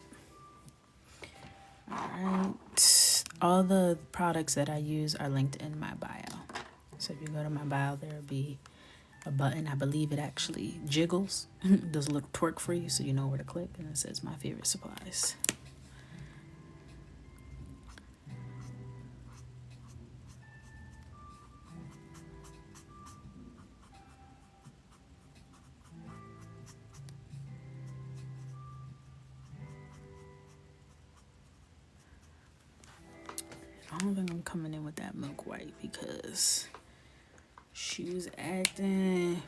S1: Alright. All the products that I use are linked in my bio. So if you go to my bio, there'll be a button. I believe it actually jiggles. Does a little twerk for you so you know where to click, and it says my favorite supplies. I don't think I'm coming in with that milk white because she was acting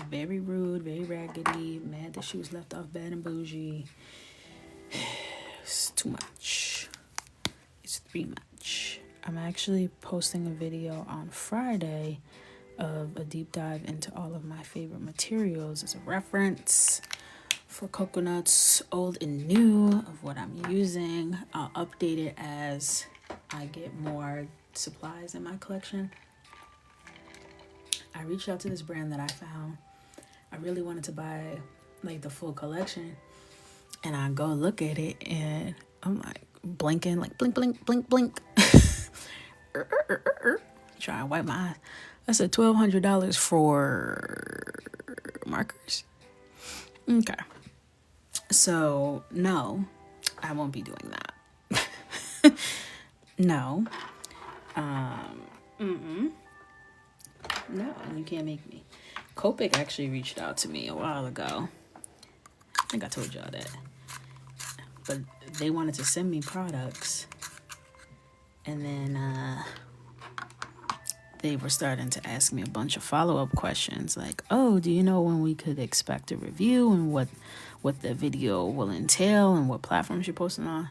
S1: very rude, very raggedy, mad that she was left off Bad and Bougie. It's too much. It's too much. I'm actually posting a video on Friday of a deep dive into all of my favorite materials as a reference for coconuts, old and new, of what I'm using. I'll update it as I get more supplies in my collection, I reached out to this brand that I found. I really wanted to buy like the full collection, and I go look at it and I'm like blinking, like blink, blink, blink, blink. Try to wipe my eyes. I said $1,200 for markers. Okay. So no, I won't be doing that. No. No, you can't make me. Copic actually reached out to me a while ago. I think I told y'all that. But they wanted to send me products. And then they were starting to ask me a bunch of follow-up questions like, oh, do you know when we could expect a review and what the video will entail and what platforms you're posting on?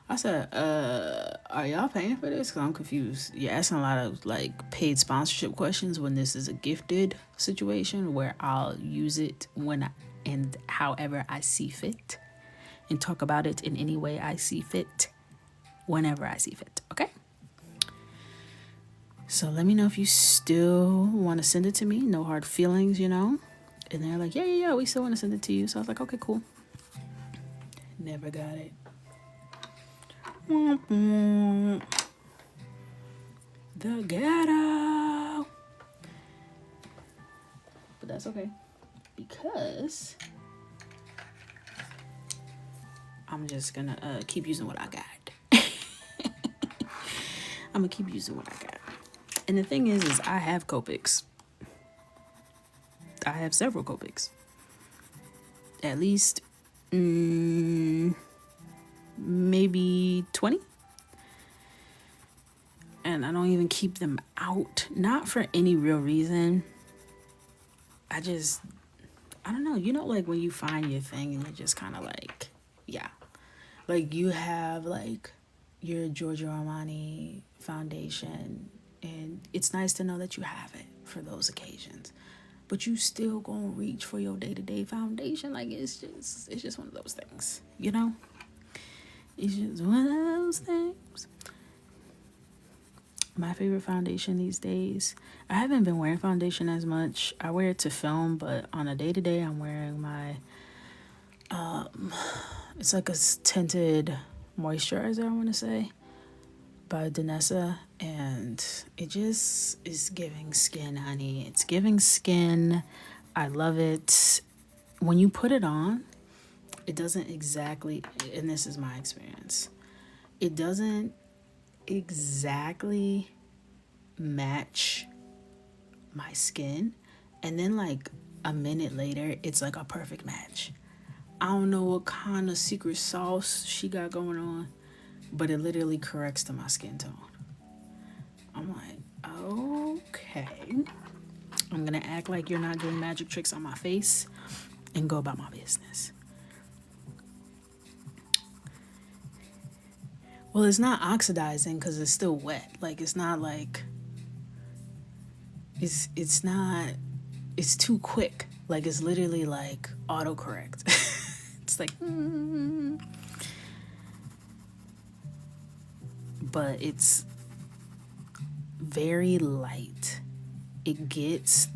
S1: I said, are y'all paying for this? Because I'm confused. You're asking a lot of like paid sponsorship questions when this is a gifted situation where I'll use it and however I see fit and talk about it in any way I see fit whenever I see fit. Okay? So let me know if you still want to send it to me. No hard feelings, you know? And they're like, yeah, we still want to send it to you. So I was like, okay, cool. Never got it. The ghetto. But that's okay, because I'm just gonna keep using what I got. I'm gonna keep using what I got. And the thing is I have Copics. I have several Copics. At least maybe 20. And I don't even keep them out. Not for any real reason. I don't know. You know, like when you find your thing and you're just kind of like, yeah. Like you have like your Giorgio Armani foundation, and it's nice to know that you have it for those occasions. But you still gonna reach for your day-to-day foundation. Like it's just one of those things, you know? It's just one of those things. My favorite foundation these days. I haven't been wearing foundation as much. I wear it to film, but on a day-to-day, I'm wearing my, it's like a tinted moisturizer, I want to say, by Danessa. And it just is giving skin, honey. It's giving skin. I love it. When you put it on, it doesn't exactly, and this is my experience, it doesn't exactly match my skin, and then like a minute later it's like a perfect match. I don't know what kind of secret sauce she got going on, but it literally corrects to my skin tone. I'm like, okay, I'm gonna act like you're not doing magic tricks on my face and go about my business. Well, it's not oxidizing because it's still wet. Like, it's not like, it's not, it's too quick. Like, it's literally like autocorrect. It's like, but it's very light. It gets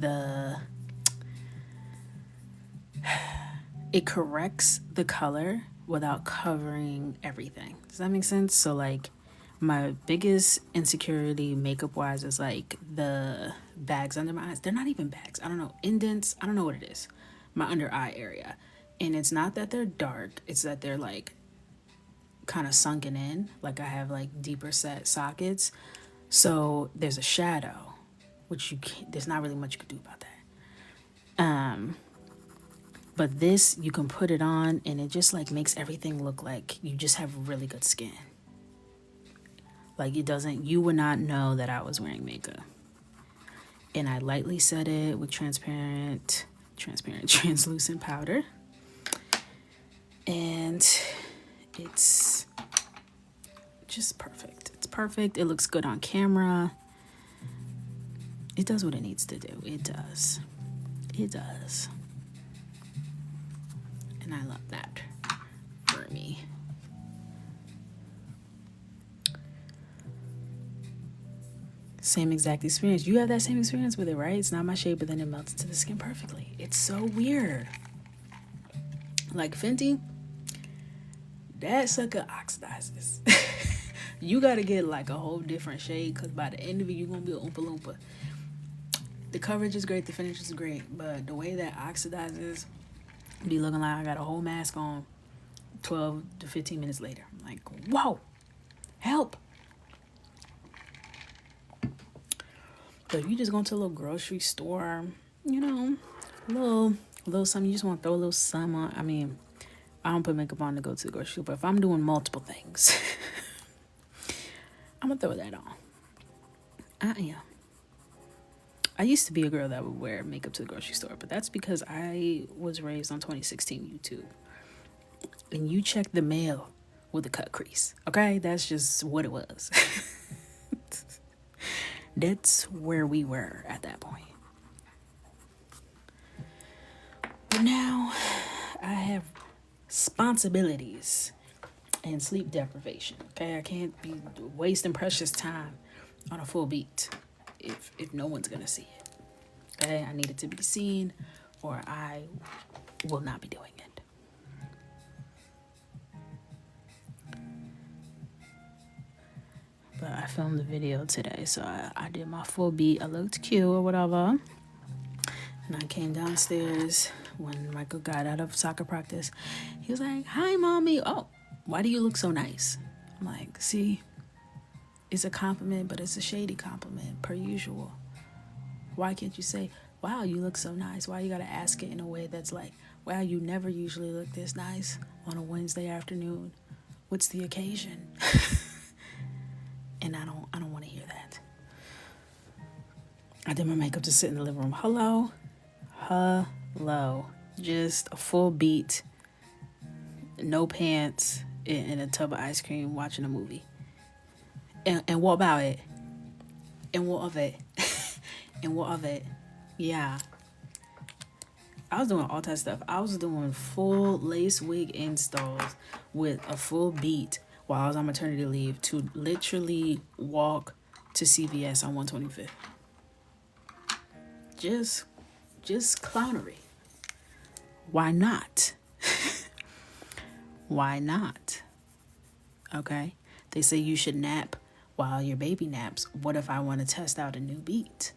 S1: it corrects the color without covering everything. Does that make sense? So like my biggest insecurity makeup wise is like the bags under my eyes. They're not even bags. I don't know. Indents. I don't know what it is. My under eye area. And it's not that they're dark. It's that they're like kind of sunken in. Like I have like deeper set sockets. So there's a shadow, which there's not really much you can do about that. But this, you can put it on and it just like makes everything look like you just have really good skin. Like you would not know that I was wearing makeup. And I lightly set it with translucent powder. And it's just perfect. It's perfect. It looks good on camera. It does what it needs to do. It does. It does. And I love that for me. same exact experience. You have that same experience with it, right? It's not my shade, but then it melts into the skin perfectly. It's so weird. Like Fenty, that sucker oxidizes. You gotta get like a whole different shade, because by the end of it, you're gonna be an Oompa Loompa. The coverage is great, the finish is great, but the way that oxidizes, be looking like I got a whole mask on 12 to 15 minutes later. I'm like, whoa, help. But if you just go to a little grocery store, you know, a little something, you just want to throw a little something on. I mean, I don't put makeup on to go to the grocery store, but if I'm doing multiple things, I'm gonna throw that on. I am. I used to be a girl that would wear makeup to the grocery store, but that's because I was raised on 2016 YouTube. And you check the mail with a cut crease, okay? That's just what it was. That's where we were at that point. But now I have responsibilities and sleep deprivation, okay? I can't be wasting precious time on a full beat if no one's gonna see it, okay? I need it to be seen, or I will not be doing it. But I filmed the video today, so I did my full beat. I looked cute or whatever, and I came downstairs when Michael got out of soccer practice. He was like, "Hi, mommy. Oh, why do you look so nice?" I'm like, see, it's a compliment, but it's a shady compliment, per usual. Why can't you say, "Wow, you look so nice"? Why you gotta ask it in a way that's like, "Wow, you never usually look this nice on a Wednesday afternoon. What's the occasion?" And I don't want to hear that. I did my makeup to sit in the living room. Hello. Just a full beat, no pants, and a tub of ice cream, watching a movie. And what about it? And what of it? And what of it? Yeah. I was doing all that stuff. I was doing full lace wig installs with a full beat while I was on maternity leave to literally walk to CVS on 125th. Just clownery. Why not? Why not? Okay? They say you should nap while your baby naps. What if I want to test out a new beat?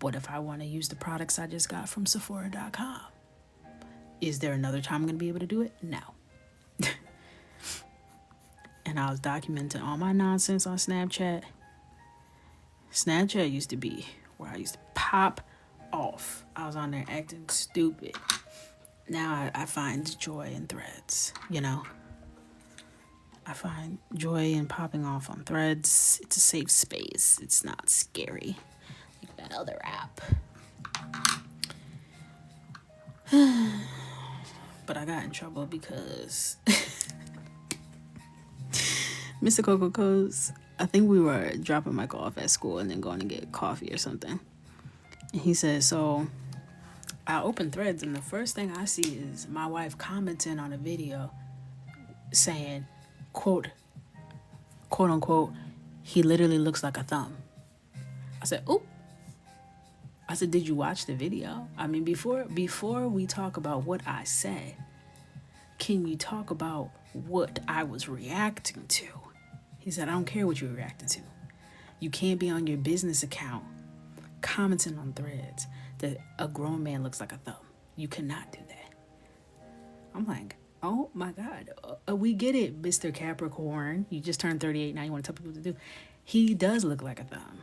S1: What if I want to use the products I just got from Sephora.com? Is there another time I'm going to be able to do it? No. And I was documenting all my nonsense on Snapchat. Snapchat used to be where I used to pop off. I was on there acting stupid. Now I find joy in threads, you know? I find joy in popping off on threads. It's a safe space. It's not scary like that other app. But I got in trouble because Mr. Coco goes, I think we were dropping Michael off at school and then going to get coffee or something. And he says, so I open threads and the first thing I see is my wife commenting on a video saying, quote unquote, he literally looks like a thumb. I said, oop. I said, did you watch the video? I mean, before we talk about what I said, can you talk about what I was reacting to? He said, I don't care what you're reacting to. You can't be on your business account commenting on threads that a grown man looks like a thumb. You cannot do that. I'm like, oh my God. We get it, Mr. Capricorn. You just turned 38 now. You want to tell people what to do. He does look like a thumb.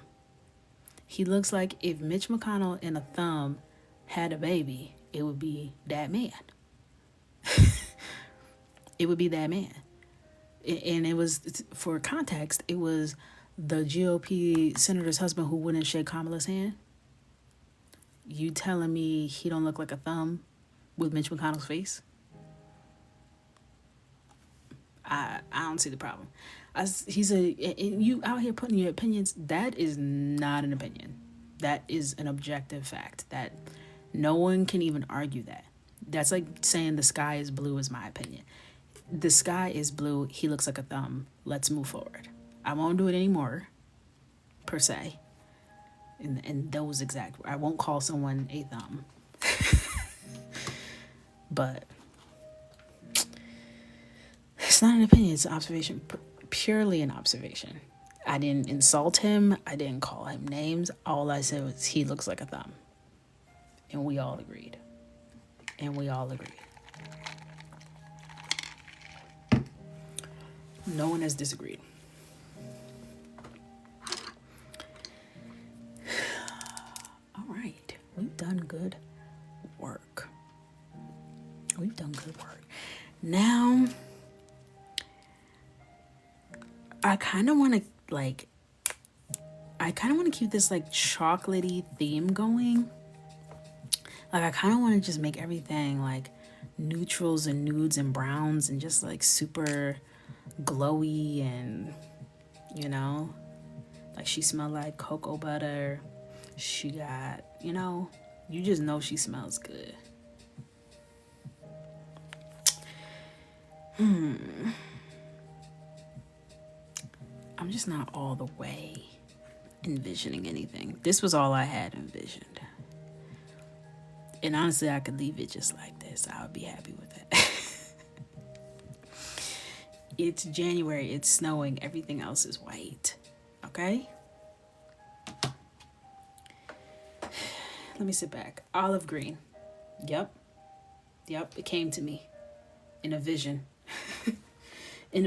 S1: He looks like if Mitch McConnell and a thumb had a baby, it would be that man. It would be that man. And it was, for context, it was the GOP senator's husband who wouldn't shake Kamala's hand. You telling me he don't look like a thumb with Mitch McConnell's face? I don't see the problem. You out here putting your opinions. That is not an opinion. That is an objective fact. That no one can even argue that. That's like saying the sky is blue is my opinion. The sky is blue. He looks like a thumb. Let's move forward. I won't do it anymore, per se. In those exact, I won't call someone a thumb. But it's not an opinion, it's an observation, purely an observation. I didn't insult him, I didn't call him names. All I said was he looks like a thumb. And we all agreed. No one has disagreed. All right, we've done good work. Now, I kind of want to keep this like chocolatey theme going. Like, I kind of want to just make everything like neutrals and nudes and browns and just like super glowy, and like she smelled like cocoa butter. She got, you just know she smells good. I'm just not all the way envisioning anything. This was all I had envisioned. And honestly, I could leave it just like this. I would be happy with it. It's January. It's snowing. Everything else is white. Okay? Let me sit back. Olive green. Yep. It came to me in a vision. In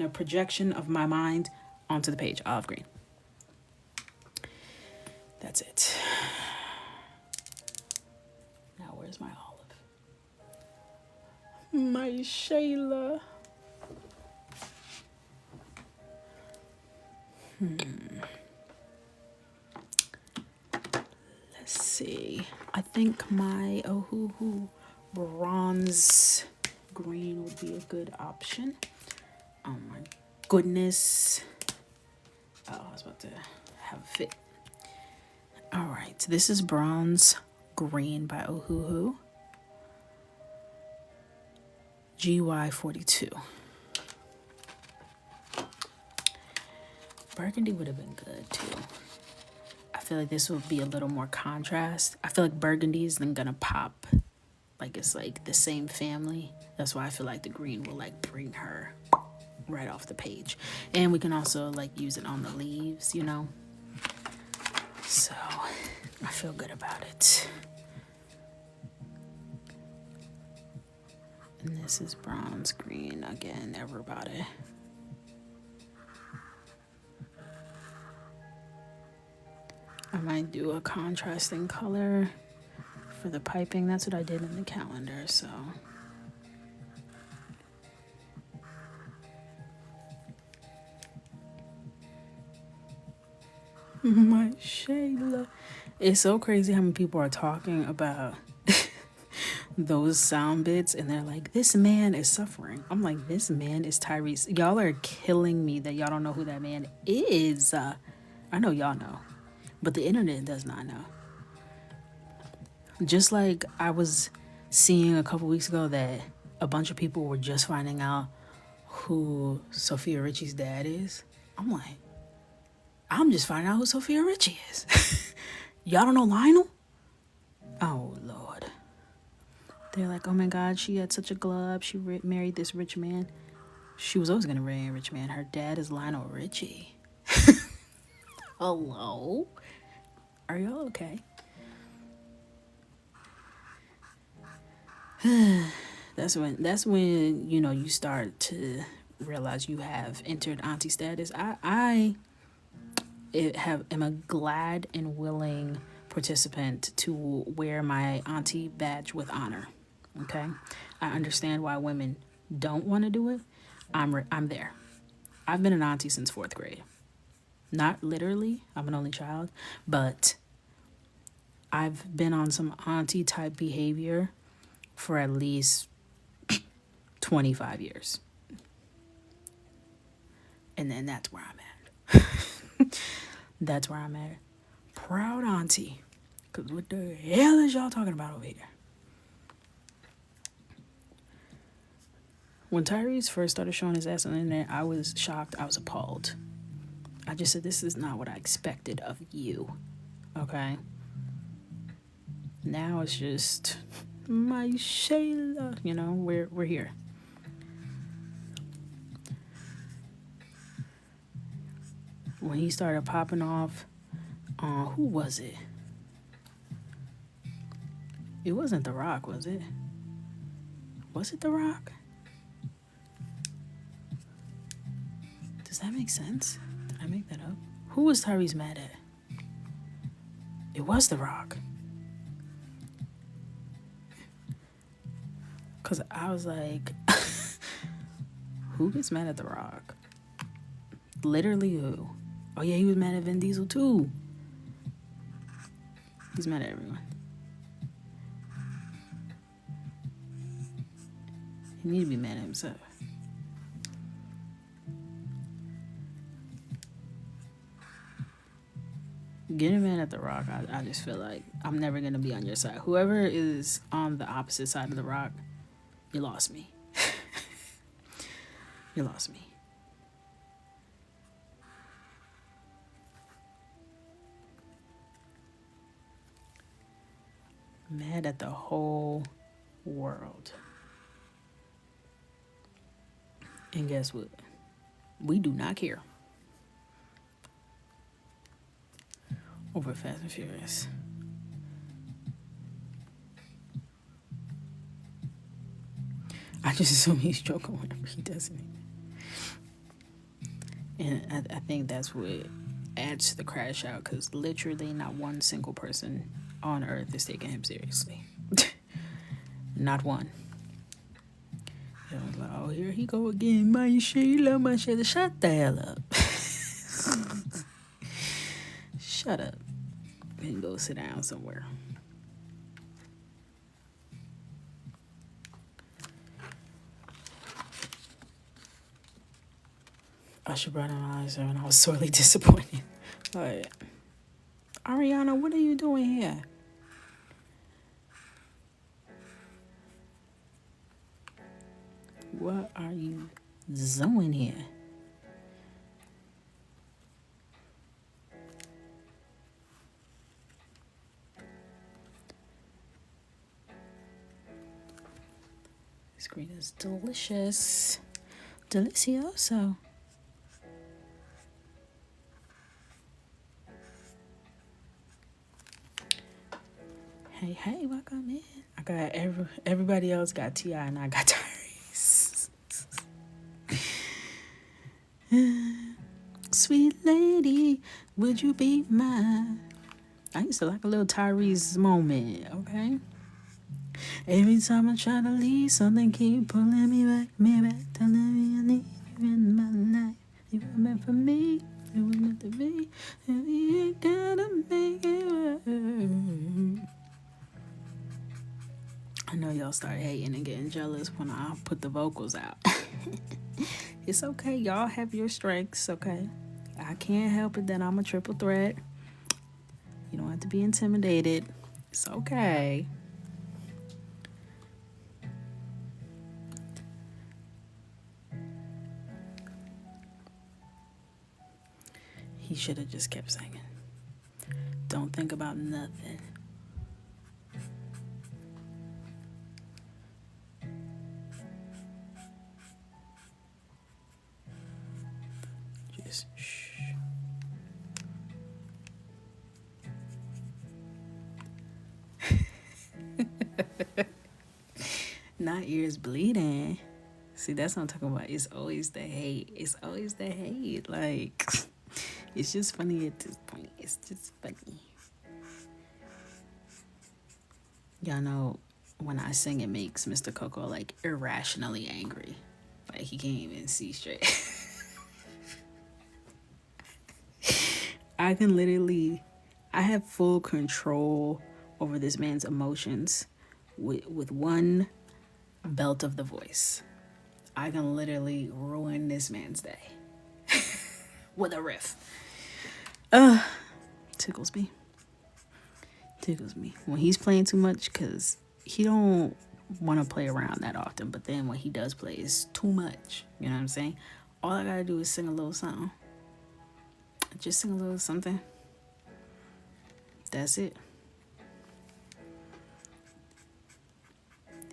S1: a projection of my mind onto the page. Olive green. That's it. Now, where's my olive? My Shayla. Let's see. I think my bronze green would be a good option. Oh my goodness. Oh, I was about to have a fit. All right, so this is bronze green by Ohuhu. GY42. Burgundy would have been good too. I feel like this would be a little more contrast. I feel like burgundy is then gonna pop. Like it's like the same family. That's why I feel like the green will like bring her right off the page. And we can also like use it on the leaves, So I feel good about it. And this is bronze green again, everybody. I might do a contrasting color for the piping. That's what I did in the calendar, so. My Shayla. It's so crazy how many people are talking about those sound bits and they're like, this man is suffering. I'm like, this man is Tyrese. Y'all are killing me that y'all don't know who that man is. I know y'all know, but the internet does not know. Just like I was seeing a couple weeks ago that a bunch of people were just finding out who Sophia Richie's dad is. I'm like, I'm just finding out who Sophia Richie is. Y'all don't know Lionel? Oh, Lord. They're like, oh my God, she had such a glow up. She married this rich man. She was always going to marry a rich man. Her dad is Lionel Richie. Hello? Are y'all okay? That's when you start to realize you have entered auntie status. I am a glad and willing participant to wear my auntie badge with honor. Okay, I understand why women don't want to do it. I'm there. I've been an auntie since 4th grade. Not literally, I'm an only child, but I've been on some auntie type behavior for at least 25 years. And then that's where I'm at. That's where I'm at. Proud auntie. Because what the hell is y'all talking about over here? When Tyrese first started showing his ass on the internet, I was shocked. I was appalled. I just said, this is not what I expected of you. Okay. Now it's just my Shayla. You know, we're here. When he started popping off, who was it? It wasn't The Rock, was it? Was it The Rock? Does that make sense? Did I make that up? Who was Tyrese mad at? It was The Rock. Because I was like, who gets mad at The Rock? Literally who? Oh, yeah, he was mad at Vin Diesel, too. He's mad at everyone. He need to be mad at himself. Getting mad at The Rock, I just feel like I'm never going to be on your side. Whoever is on the opposite side of The Rock, you lost me. You lost me. Mad at the whole world. And guess what? We do not care. Over Fast and Furious. I just assume he's joking whenever he does it. And I think that's what adds to the crash out, because literally not one single person on earth is taking him seriously. Not one. I was like, oh, here he go again. My Shayla, shut the hell up. Shut up. And go sit down somewhere. Usher brought him on, and I was sorely disappointed. But Ariana, what are you doing here? What are you doing here? This green is delicious. Delicioso. Hey, welcome in. I got everybody else got T.I. and I got Tyrese. Sweet lady, would you be mine? I used to like a little Tyrese moment, okay? Every time I try to leave, something keep pulling me back, telling me I need you in my life. You were meant for me, you were meant to be, and we ain't gotta make it work. I know y'all start hating and getting jealous when I put the vocals out. It's okay, y'all have your strengths, okay? I can't help it that I'm a triple threat. You don't have to be intimidated. It's okay. He should have just kept singing. Don't think about nothing. Just shh. Not ears bleeding. See, that's what I'm talking about. It's always the hate. It's always the hate. Like, it's just funny at this point. It's just funny. Y'all know when I sing, it makes Mr. Coco like irrationally angry. Like he can't even see straight. I have full control over this man's emotions with one belt of the voice. I can literally ruin this man's day with a riff. Tickles me. When he's playing too much, because he don't want to play around that often, but then when he does play, it's too much. You know what I'm saying? All I gotta do is sing a little something. Just sing a little something. That's it.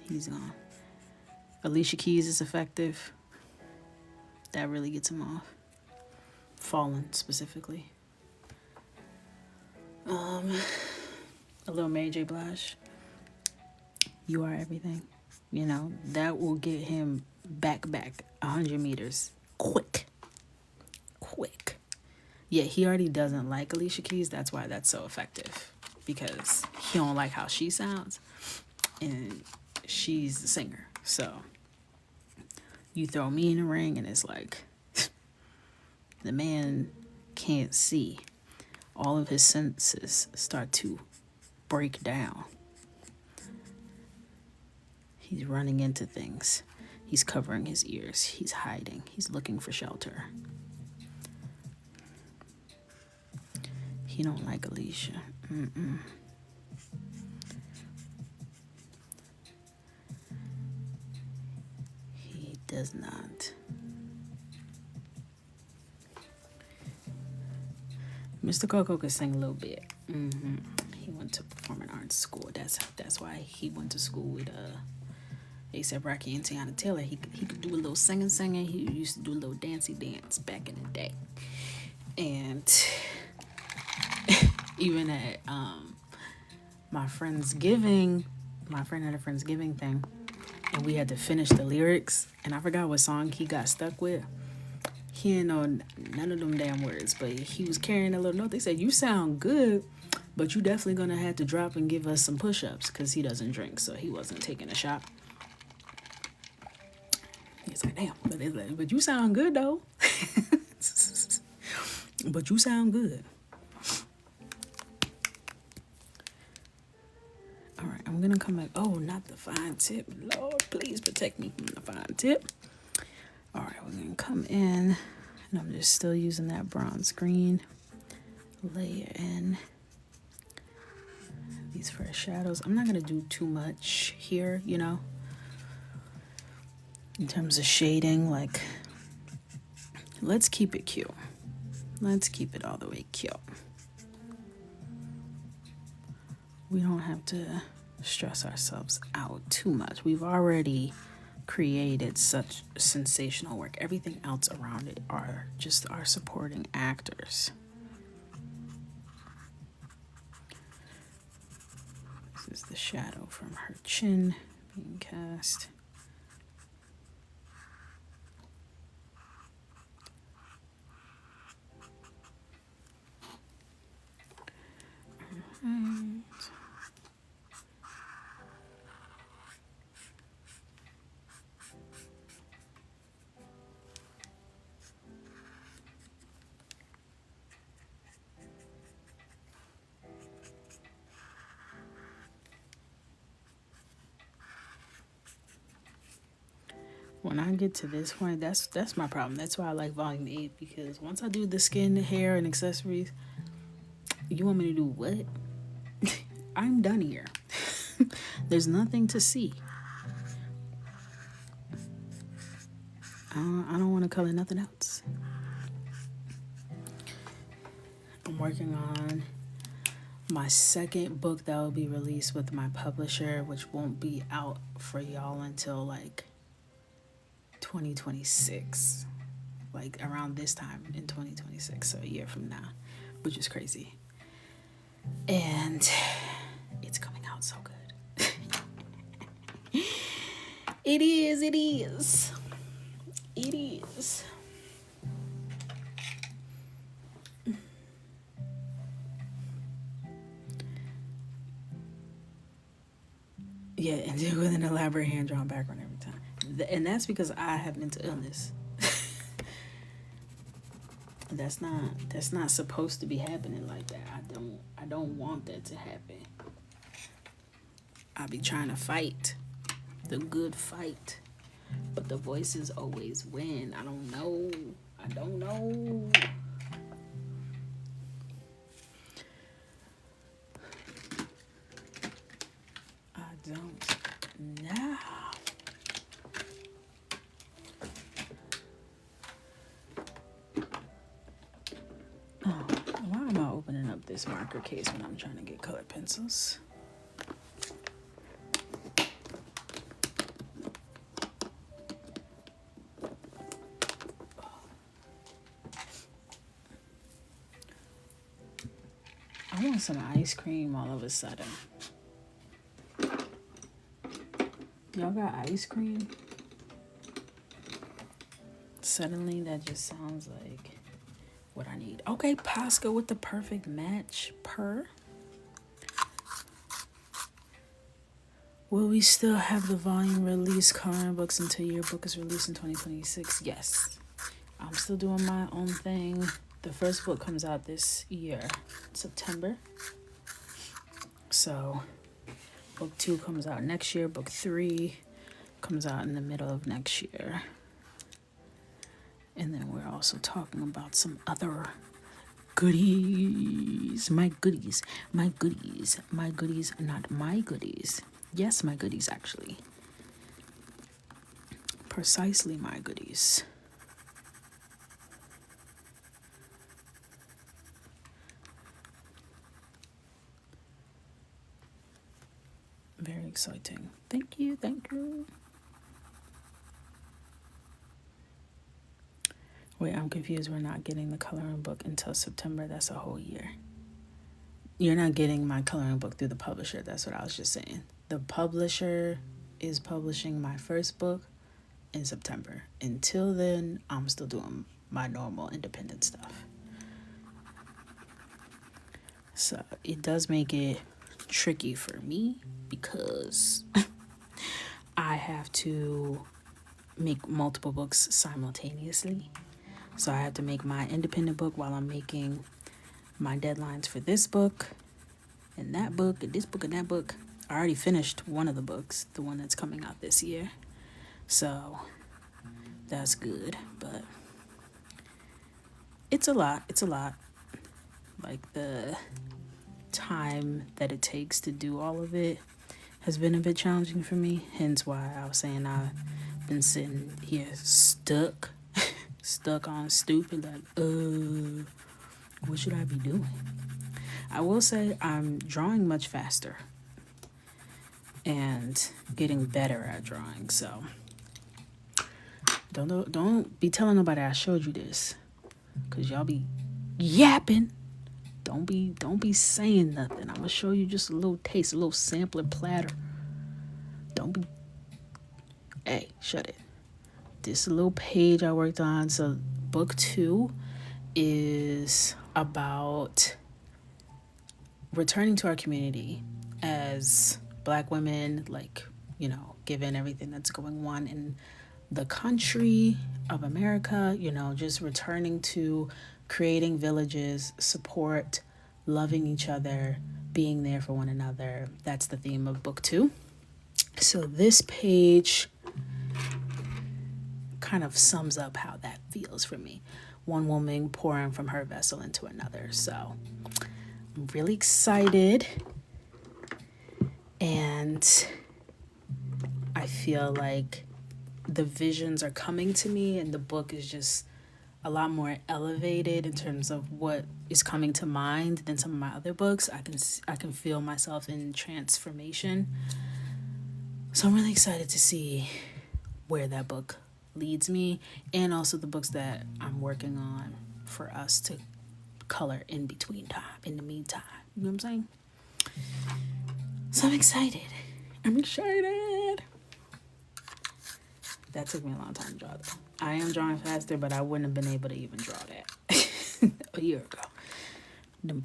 S1: He's gone. Alicia Keys is effective. That really gets him off. Fallen specifically. A little Mary J. Blige. You Are Everything. You know, that will get him back 100 meters. Quick. Yeah, he already doesn't like Alicia Keys. That's why that's so effective. Because he don't like how she sounds. And she's the singer. So you throw me in the ring and it's like the man can't see. All of his senses start to break down. He's running into things. He's covering his ears. He's hiding. He's looking for shelter. He don't like Alicia. He does not. Mr. Coco could sing a little bit. He went to performing arts school. That's why he went to school with A$AP Rocky and Tiana Taylor. He could do a little singing. He used to do a little dancey dance back in the day. And even at my friend had a Friendsgiving thing, and we had to finish the lyrics, and I forgot what song he got stuck with. He didn't know none of them damn words, but he was carrying a little note. They said, "You sound good, but you definitely gonna have to drop and give us some push-ups," because he doesn't drink, so he wasn't taking a shot. He's like, "Damn," but you sound good though. But you sound good. All right, I'm gonna come back. Oh, not the fine tip. Lord, please protect me from the fine tip. All right, we're gonna come in, and I'm just still using that bronze green. Layer in these fresh shadows. I'm not gonna do too much here, you know, in terms of shading. Like, let's keep it cute. Let's keep it all the way cute. We don't have to stress ourselves out too much. We've already created such sensational work. Everything else around it are just our supporting actors. This is the shadow from her chin being cast. When I get to this point, that's my problem. That's why I like volume 8, because once I do the skin, hair, and accessories, you want me to do what? I'm done here. There's nothing to see. I don't want to color nothing else. I'm working on my second book that will be released with my publisher, which won't be out for y'all until like 2026, like around this time in 2026, so a year from now, which is crazy. And it's coming out so good. It is. Yeah, and do with an elaborate hand-drawn background every time. And that's because I have mental illness. That's not supposed to be happening like that. I don't want that to happen. I be trying to fight the good fight, but the voices always win. I don't know. I don't know. this marker case when I'm trying to get colored pencils. I want some ice cream all of a sudden. Y'all got ice cream? Suddenly that just sounds like what I need. Okay, Pasca with the perfect match. Will we still have the volume release coloring books until your book is released in 2026? Yes. I'm still doing my own thing. The first book comes out this year, September. So book 2 comes out next year. Book 3 comes out in the middle of next year. And then we're also talking about some other goodies. My goodies, not my goodies. Yes, my goodies, actually. Precisely my goodies. Very exciting. Thank you. Wait, I'm confused. We're not getting the coloring book until September. That's a whole year. You're not getting my coloring book through the publisher. That's what I was just saying. The publisher is publishing my first book in September. Until then, I'm still doing my normal independent stuff. So it does make it tricky for me because I have to make multiple books simultaneously. So I have to make my independent book while I'm making my deadlines for this book and that book and this book and that book. I already finished one of the books, the one that's coming out this year. So that's good, but it's a lot. Like the time that it takes to do all of it has been a bit challenging for me. Hence why I was saying I've been sitting here stuck on stupid, like, what should I be doing? I will say I'm drawing much faster and getting better at drawing. So don't be telling nobody I showed you this, cause y'all be yapping. Don't be saying nothing. I'm gonna show you just a little taste, a little sampler platter. Don't be. Hey, shut it. This is a little page I worked on. So book 2 is about returning to our community as Black women, like, you know, given everything that's going on in the country of America, you know, just returning to creating villages, support, loving each other, being there for one another. That's the theme of book 2. So this page kind of sums up how that feels for me. One woman pouring from her vessel into another. So I'm really excited. And I feel like the visions are coming to me and the book is just a lot more elevated in terms of what is coming to mind than some of my other books. I can feel myself in transformation. So I'm really excited to see where that book leads me, and also the books that I'm working on for us to color in the meantime. You know what I'm saying? So I'm excited. That took me a long time to draw though. I am drawing faster, but I wouldn't have been able to even draw that a year ago. The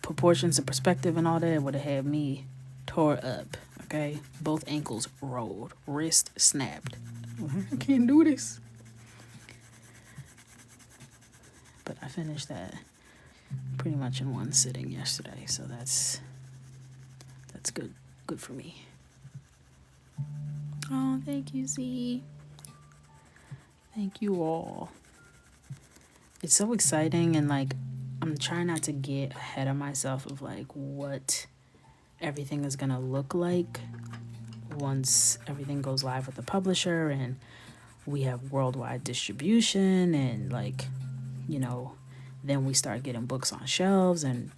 S1: proportions and perspective and all that would have had me tore up, okay? Both ankles rolled, wrist snapped. I can't do this. But I finished that pretty much in one sitting yesterday, so that's good for me. Oh, thank you, Z. Thank you all. It's so exciting, and like I'm trying not to get ahead of myself of like what everything is gonna look like once everything goes live with the publisher and we have worldwide distribution, and like, you know, then we start getting books on shelves and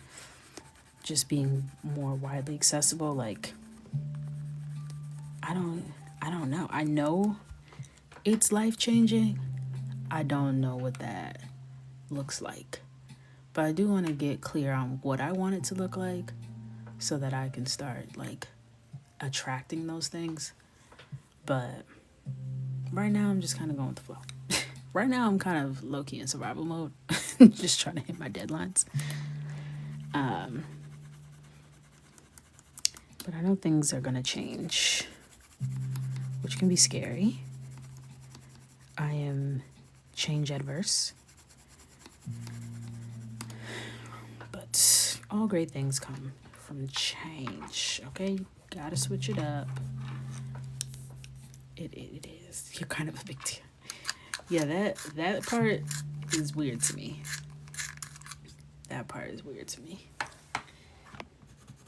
S1: just being more widely accessible. Like, I don't know. I know it's life-changing. I don't know what that looks like. But I do want to get clear on what I want it to look like so that I can start, like, attracting those things. But right now, I'm just kind of going with the flow. Right now, I'm kind of low-key in survival mode. Just trying to hit my deadlines. But I know things are going to change, which can be scary. I am change adverse. But all great things come from change, okay? You gotta switch it up. It is. You're kind of a big deal. Yeah, that part is weird to me. That part is weird to me.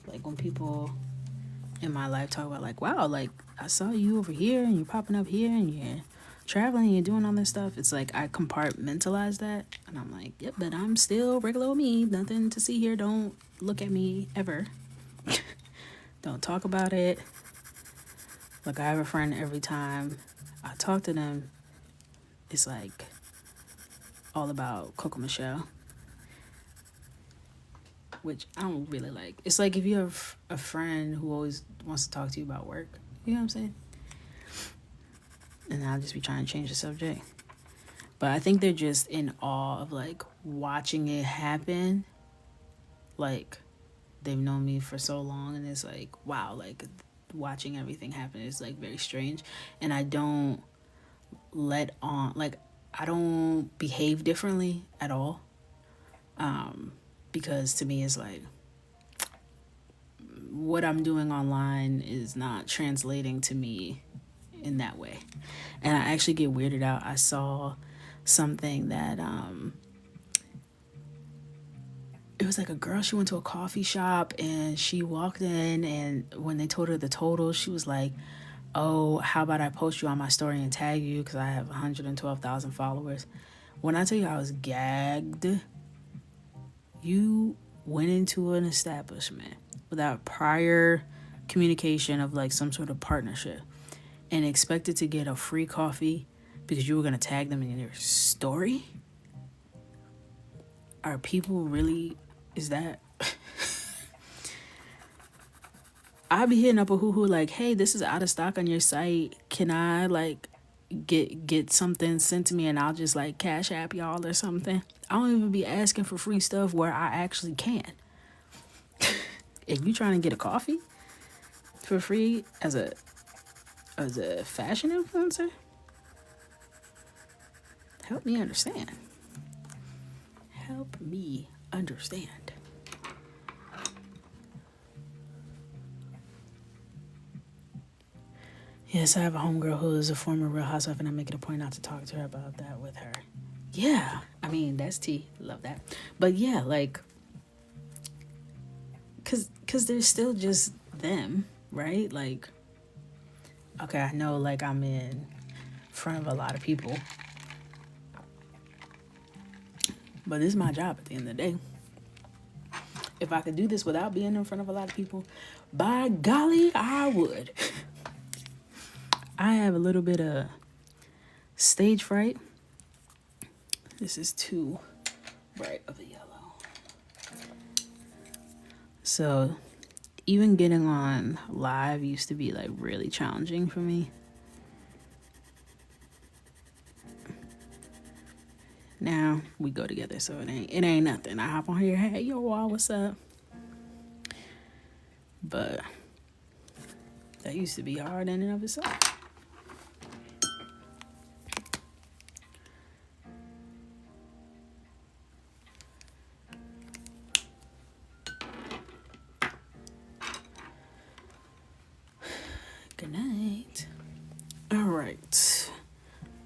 S1: Like, when people in my life talk about, like, wow, like, I saw you over here and you're popping up here and you're traveling and you're doing all this stuff. It's like I compartmentalize that and I'm like, yep, but I'm still regular old me. Nothing to see here. Don't look at me ever. Don't talk about it. Like, I have a friend, every time I talk to them, it's like all about Coco Michelle, which I don't really like. It's like if you have a friend who always wants to talk to you about work, you know what I'm saying? And I'll just be trying to change the subject. But I think they're just in awe of, like, watching it happen. Like, they've known me for so long, and it's like, wow, like, watching everything happen is, like, very strange. And I don't let on, like, I don't behave differently at all. Because to me, it's like, what I'm doing online is not translating to me in that way. And I actually get weirded out. I saw something that it was like a girl, she went to a coffee shop and she walked in, and when they told her the total, she was like, oh, how about I post you on my story and tag you because I have 112,000 followers. When I tell you I was gagged, you went into an establishment without prior communication of, like, some sort of partnership and expected to get a free coffee because you were going to tag them in your story? Are people really, is that? I'd be hitting up a hoo-hoo like, hey, this is out of stock on your site. Can I, like, get something sent to me and I'll just, like, cash app y'all or something? I don't even be asking for free stuff where I actually can. If you trying to get a coffee for free as a fashion influencer, help me understand. Help me understand. Yes, I have a homegirl who is a former Real Housewife, and I make it a point not to talk to her about that with her. Yeah, I mean, that's tea. Love that. But yeah, like, cause they're still just them, right? Like, okay, I know, like, I'm in front of a lot of people, but this is my job at the end of the day. If I could do this without being in front of a lot of people, by golly, I would. I have a little bit of stage fright. This is too bright of a yellow. So even getting on live used to be, like, really challenging for me. Now we go together, so it ain't nothing. I hop on here, hey, yo, what's up? But that used to be hard in and of itself. Good night. All right.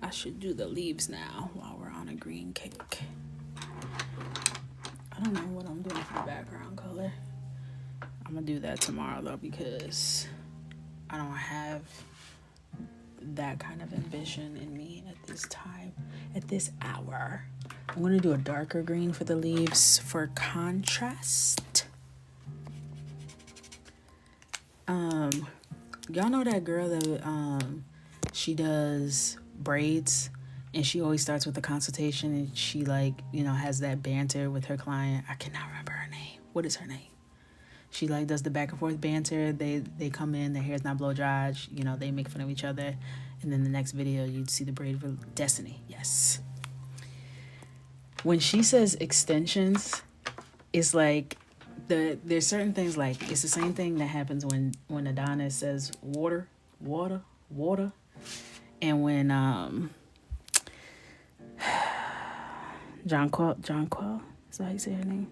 S1: I should do the leaves now while we're on a green cake. I don't know what I'm doing for the background color. I'm gonna do that tomorrow though, because I don't have that kind of ambition in me at this time, at this hour. I'm gonna do a darker green for the leaves for contrast. Y'all know that girl that she does braids, and she always starts with a consultation, and she like, you know, has that banter with her client. I cannot remember her name. What is her name? She like does the back and forth banter. They come in, their hair's not blow dried, you know, they make fun of each other, and then the next video you'd see the braid for Destiny. Yes. When she says extensions, it's like there's certain things, like it's the same thing that happens when Adonis says water, water, water, and when Jonquil, is that how you say her name?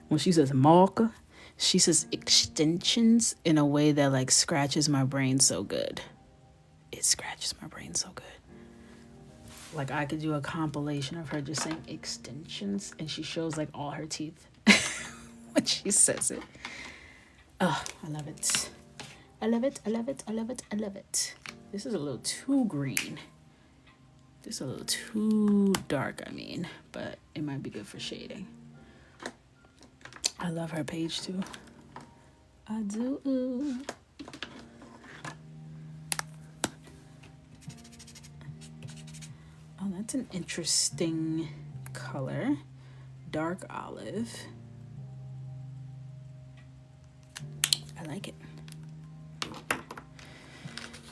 S1: When she says marker, she says extensions in a way that like scratches my brain so good. It scratches my brain so good. Like I could do a compilation of her just saying extensions, and she shows like all her teeth when she says it. Oh, I love it. I love it. I love it. I love it. I love it. This is a little too green. This is a little too dark, I mean, but it might be good for shading. I love her page too. I do. Oh, that's an interesting color. Dark olive. I like it.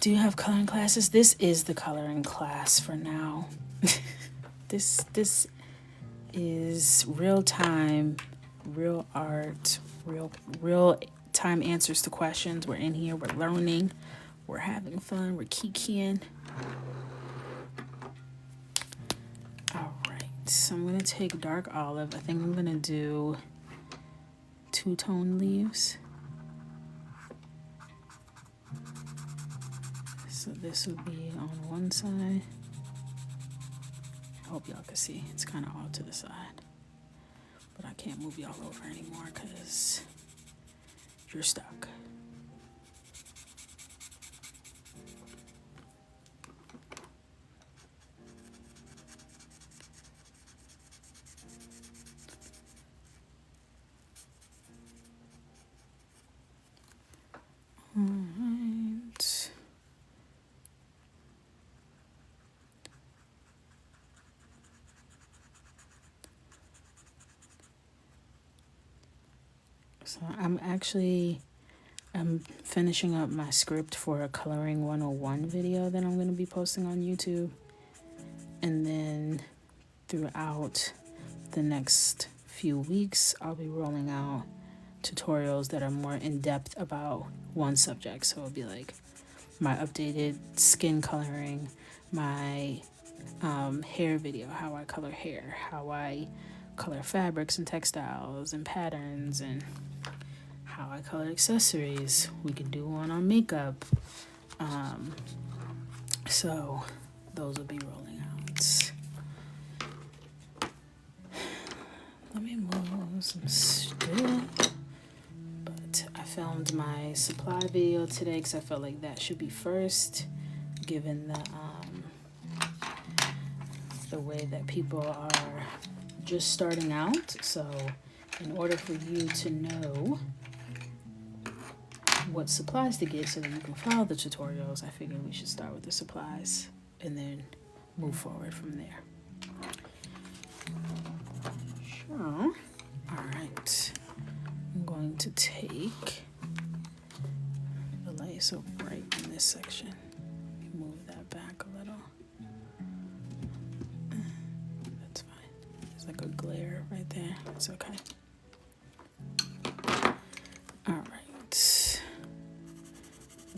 S1: Do you have coloring classes? This is the coloring class for now. This is real time, real art, real time answers to questions. We're in here, we're learning, we're having fun, we're kikiing. All right, so I'm gonna take dark olive. I think I'm gonna do two-tone leaves. So this would be on one side. I hope y'all can see. It's kind of all to the side. But I can't move y'all over anymore because you're stuck. All right. So I'm finishing up my script for a Coloring 101 video that I'm going to be posting on YouTube. And then throughout the next few weeks, I'll be rolling out tutorials that are more in-depth about one subject. So it'll be like my updated skin coloring, my hair video, how I color hair, how I color fabrics and textiles and patterns, and how I color accessories. We can do one on makeup. So those will be rolling out. Let me move some stuff. But I filmed my supply video today because I felt like that should be first, given the way that people are just starting out. So in order for you to know what supplies to get so that you can follow the tutorials, I figured we should start with the supplies and then move forward from there. Sure. All right. I'm going to take the light is so bright in this section. Let me move that back a little. That's fine. There's like a glare right there. It's okay. All right.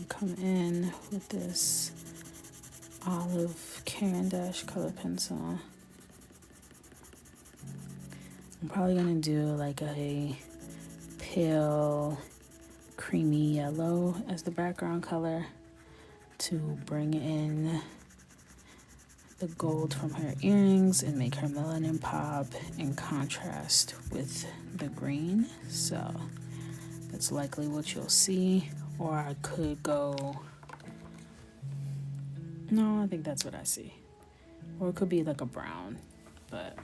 S1: Come in with this olive Caran Dash color pencil. I'm probably gonna do like a pale creamy yellow as the background color to bring in the gold from her earrings and make her melanin pop in contrast with the green. So that's likely what you'll see. Or I could go, no, I think that's what I see. Or it could be like a brown, but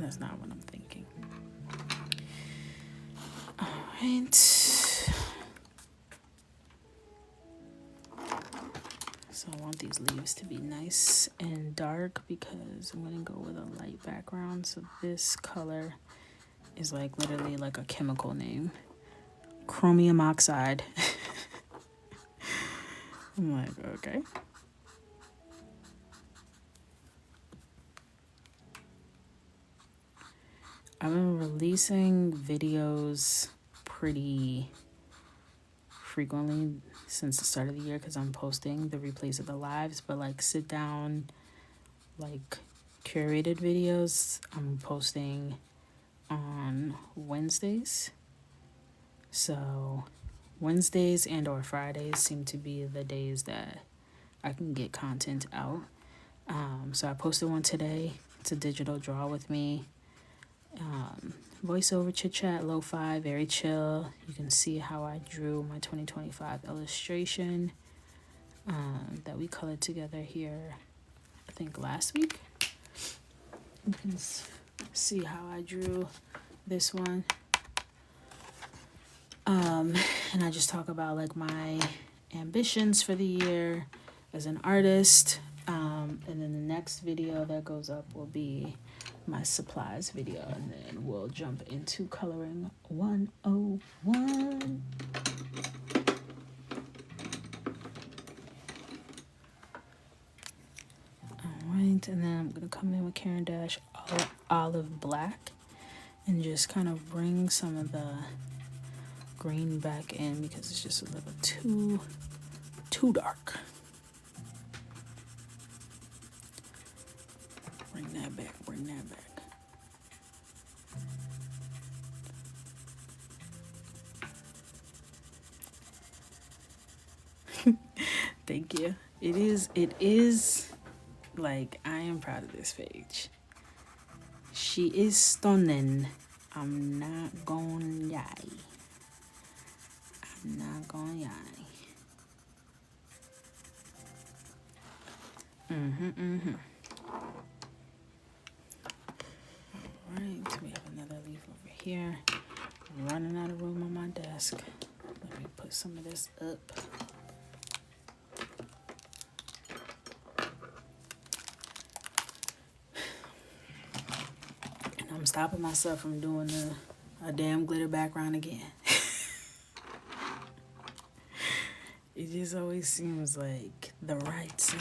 S1: that's not what I'm thinking. All right. these leaves to be nice and dark because I'm going to go with a light background. So this color is like literally like a chemical name. Chromium oxide. I'm like, okay. I've been releasing videos pretty frequently since the start of the year because I'm posting the replays of the lives, but like sit down, like curated videos, I'm posting on Wednesdays. So Wednesdays and or Fridays seem to be the days that I can get content out. So I posted one today. It's a digital draw with me. Voiceover chit chat, lo-fi, very chill. You can see how I drew my 2025 illustration that we colored together here, I think last week. You can see how I drew this one. And I just talk about like my ambitions for the year as an artist. And then the next video that goes up will be my supplies video, and then we'll jump into coloring 101. Alright, and then I'm gonna come in with Caran d'Ache olive black and just kind of bring some of the green back in because it's just a little too dark. Bring that back. Thank you. It is like, I am proud of this page. She is stunning. I'm not gonna lie. Alright, we have another leaf over here. I'm running out of room on my desk. Let me put some of this up. And I'm stopping myself from doing a damn glitter background again. It just always seems like the right side.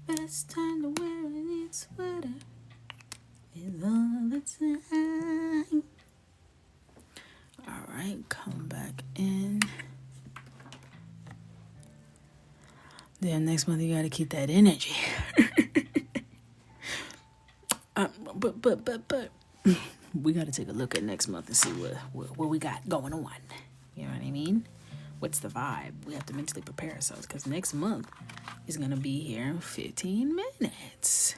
S1: The best time to wear a knit sweater is all the time. Alright, come back in. Then next month you gotta keep that energy. But we gotta take a look at next month and see what we got going on. You know what I mean? What's the vibe? We have to mentally prepare ourselves because next month is gonna be here in 15 minutes.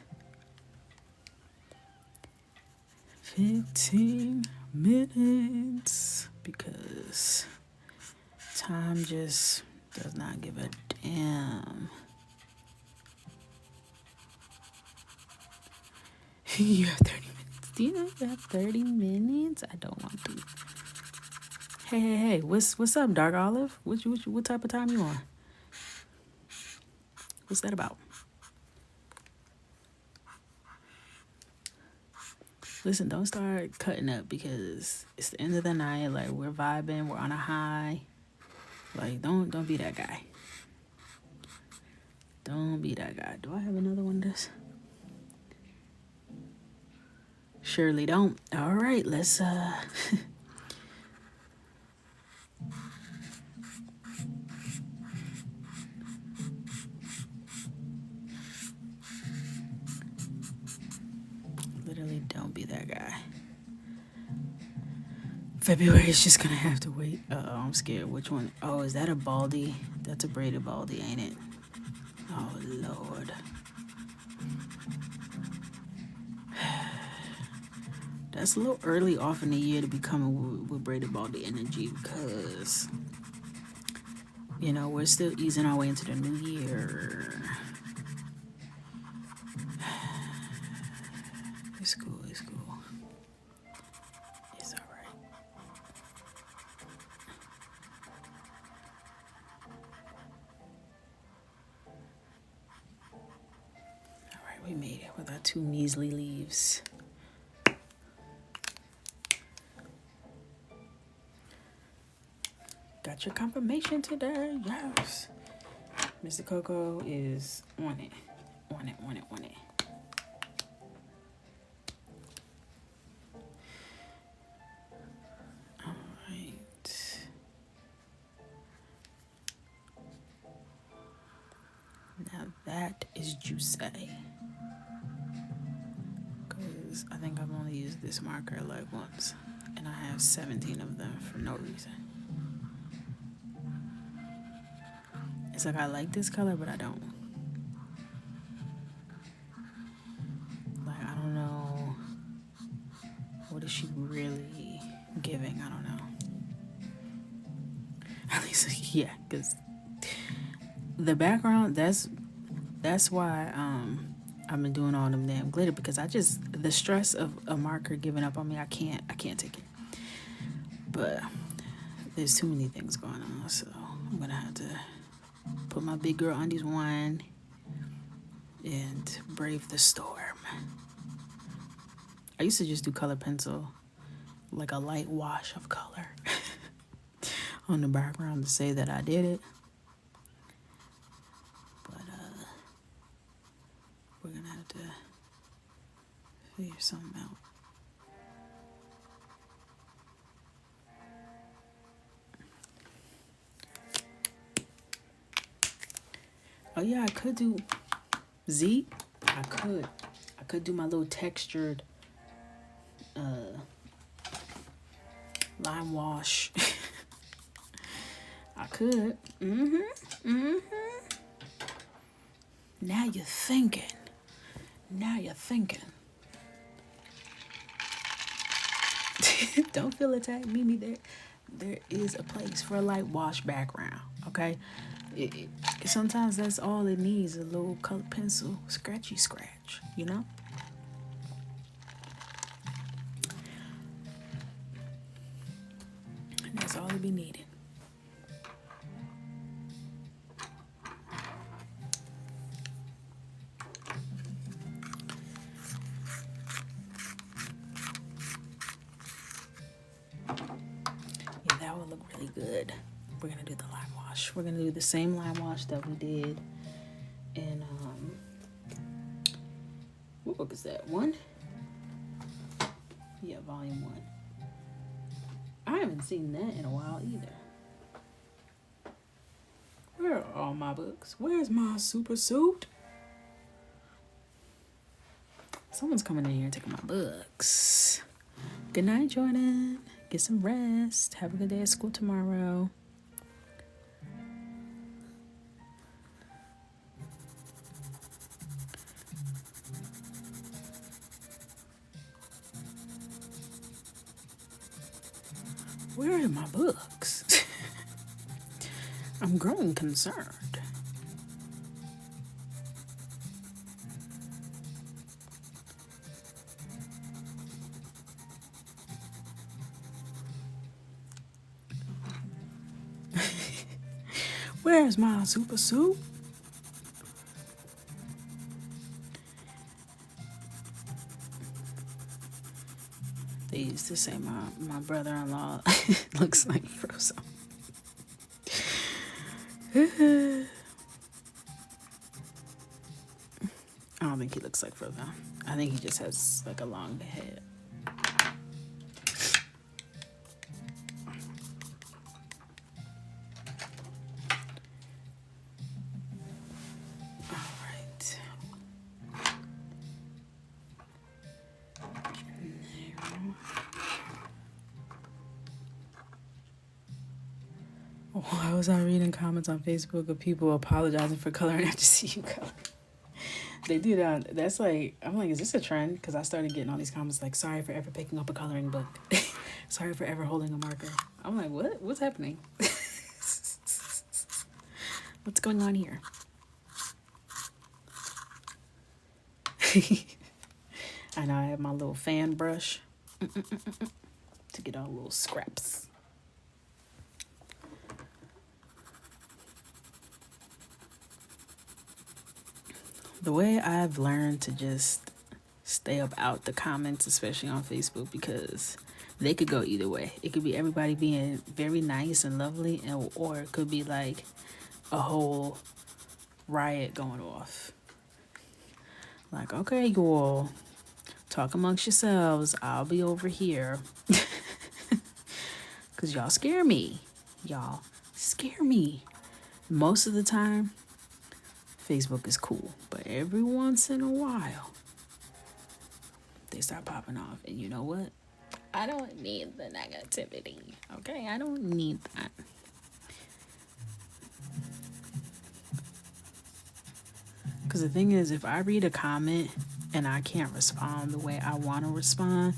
S1: 15 minutes because time just does not give a damn. You have 30 minutes. Do you know you have 30 minutes? I don't want to. Hey, what's up, Dark Olive? What type of time you on? What's that about? Listen, don't start cutting up because it's the end of the night. Like, we're vibing, we're on a high. Like, don't be that guy. Don't be that guy. Do I have another one of this? Surely don't. All right, let's literally don't be that guy. February is just gonna have to wait. I'm scared. Which one? Oh, is that a baldy? That's a braided baldy, ain't it? Oh, Lord. That's a little early off in the year to be coming with braided baldy energy because, you know, we're still easing our way into the new year. It's cool. It's all right. we made it with our 2 measly leaves. Got your confirmation today, yes. Mr. Coco is on it. On it. All right. Now that is juicy. Because I think I've only used this marker like once. And I have 17 of them for no reason. It's like I like this color, but I don't. Like, I don't know. What is she really giving? I don't know. At least, yeah, because the background, that's why I've been doing all them damn glitter, because the stress of a marker giving up on me, I can't take it. But there's too many things going on, so I'm gonna have to put my big girl undies on and brave the storm. I used to just do color pencil, like a light wash of color on the background to say that I did it. But we're gonna have to figure something out. Oh yeah, I could do Z. I could do my little textured lime wash. I could. Now you're thinking. Don't feel attacked, Mimi. There is a place for a light wash background, okay? Sometimes that's all it needs, a little colored pencil, scratch, you know? And that's all it be needed. Yeah, that would look really good. We're gonna do the lime wash. We're gonna do the same lime wash that we did in what book is that? 1? Yeah, volume 1. I haven't seen that in a while either. Where are all my books? Where's my super suit? Someone's coming in here and taking my books. Good night, Jordan. Get some rest. Have a good day at school tomorrow. Where are my books? I'm growing concerned. Where's my super suit? They used to say my brother-in-law looks like Fro. I don't think he looks like Fro though. I think he just has like a long head. I was reading comments on Facebook of people apologizing for coloring after seeing color. They do that. That's like, I'm like, is this a trend? Because I started getting all these comments like, sorry for ever picking up a coloring book. Sorry for ever holding a marker. I'm like, what? What's happening? What's going on here? I know I have my little fan brush to get all the little scraps. The way I've learned to just stay up out the comments, especially on Facebook, because they could go either way. It could be everybody being very nice and lovely, or it could be like a whole riot going off. Like, okay, you all talk amongst yourselves. I'll be over here. Because y'all scare me. Y'all scare me. Most of the time, Facebook is cool. But every once in a while, they start popping off. And you know what? I don't need the negativity. Okay? I don't need that. Because the thing is, if I read a comment and I can't respond the way I want to respond,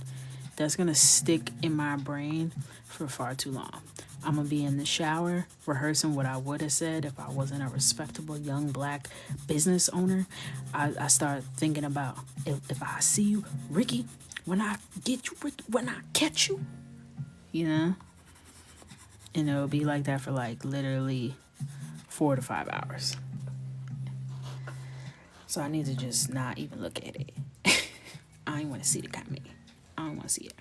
S1: that's going to stick in my brain for far too long. I'm going to be in the shower rehearsing what I would have said if I wasn't a respectable young black business owner. I start thinking about if I see you, Ricky, when I get you, Ricky, when I catch you, you know? And it'll be like that for like literally 4 to 5 hours. So I need to just not even look at it. I don't want to see the comment. I don't want to see it.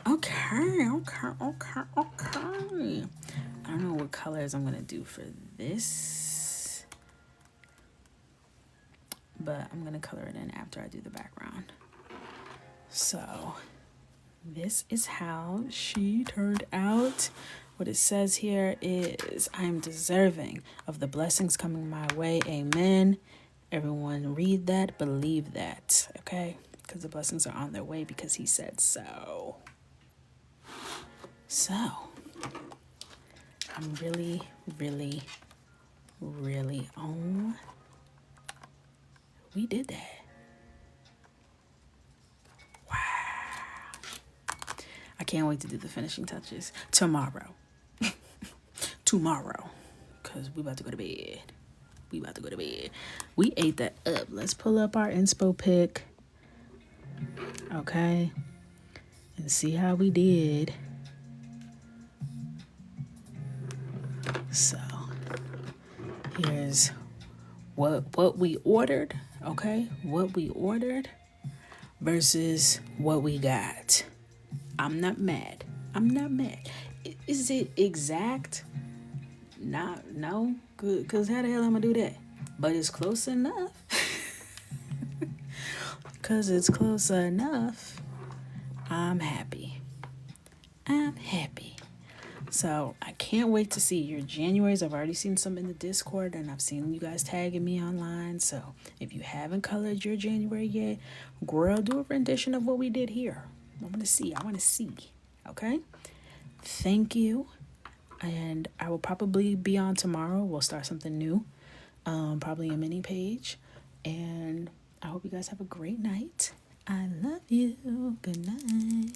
S1: Okay. I don't know what colors I'm going to do for this. But I'm going to color it in after I do the background. So this is how she turned out. What it says here is, I am deserving of the blessings coming my way. Amen. Everyone read that, believe that, okay? Because the blessings are on their way because he said so. So, I'm really, on. We did that. Wow. I can't wait to do the finishing touches tomorrow. Because we about to go to bed. We ate that up. Let's pull up our inspo pic. Okay. And see how we did. So here's what we ordered. Okay. What we ordered versus what we got. I'm not mad. Is it exact? No. Good. Because how the hell am I going to do that? But it's close enough. Because it's close enough. I'm happy. So I can't wait to see your Januaries. I've already seen some in the Discord, and I've seen you guys tagging me online. So if you haven't colored your January yet, girl, do a rendition of what we did here. I want to see. Okay? Thank you. And I will probably be on tomorrow. We'll start something new. Probably a mini page. And I hope you guys have a great night. I love you. Good night.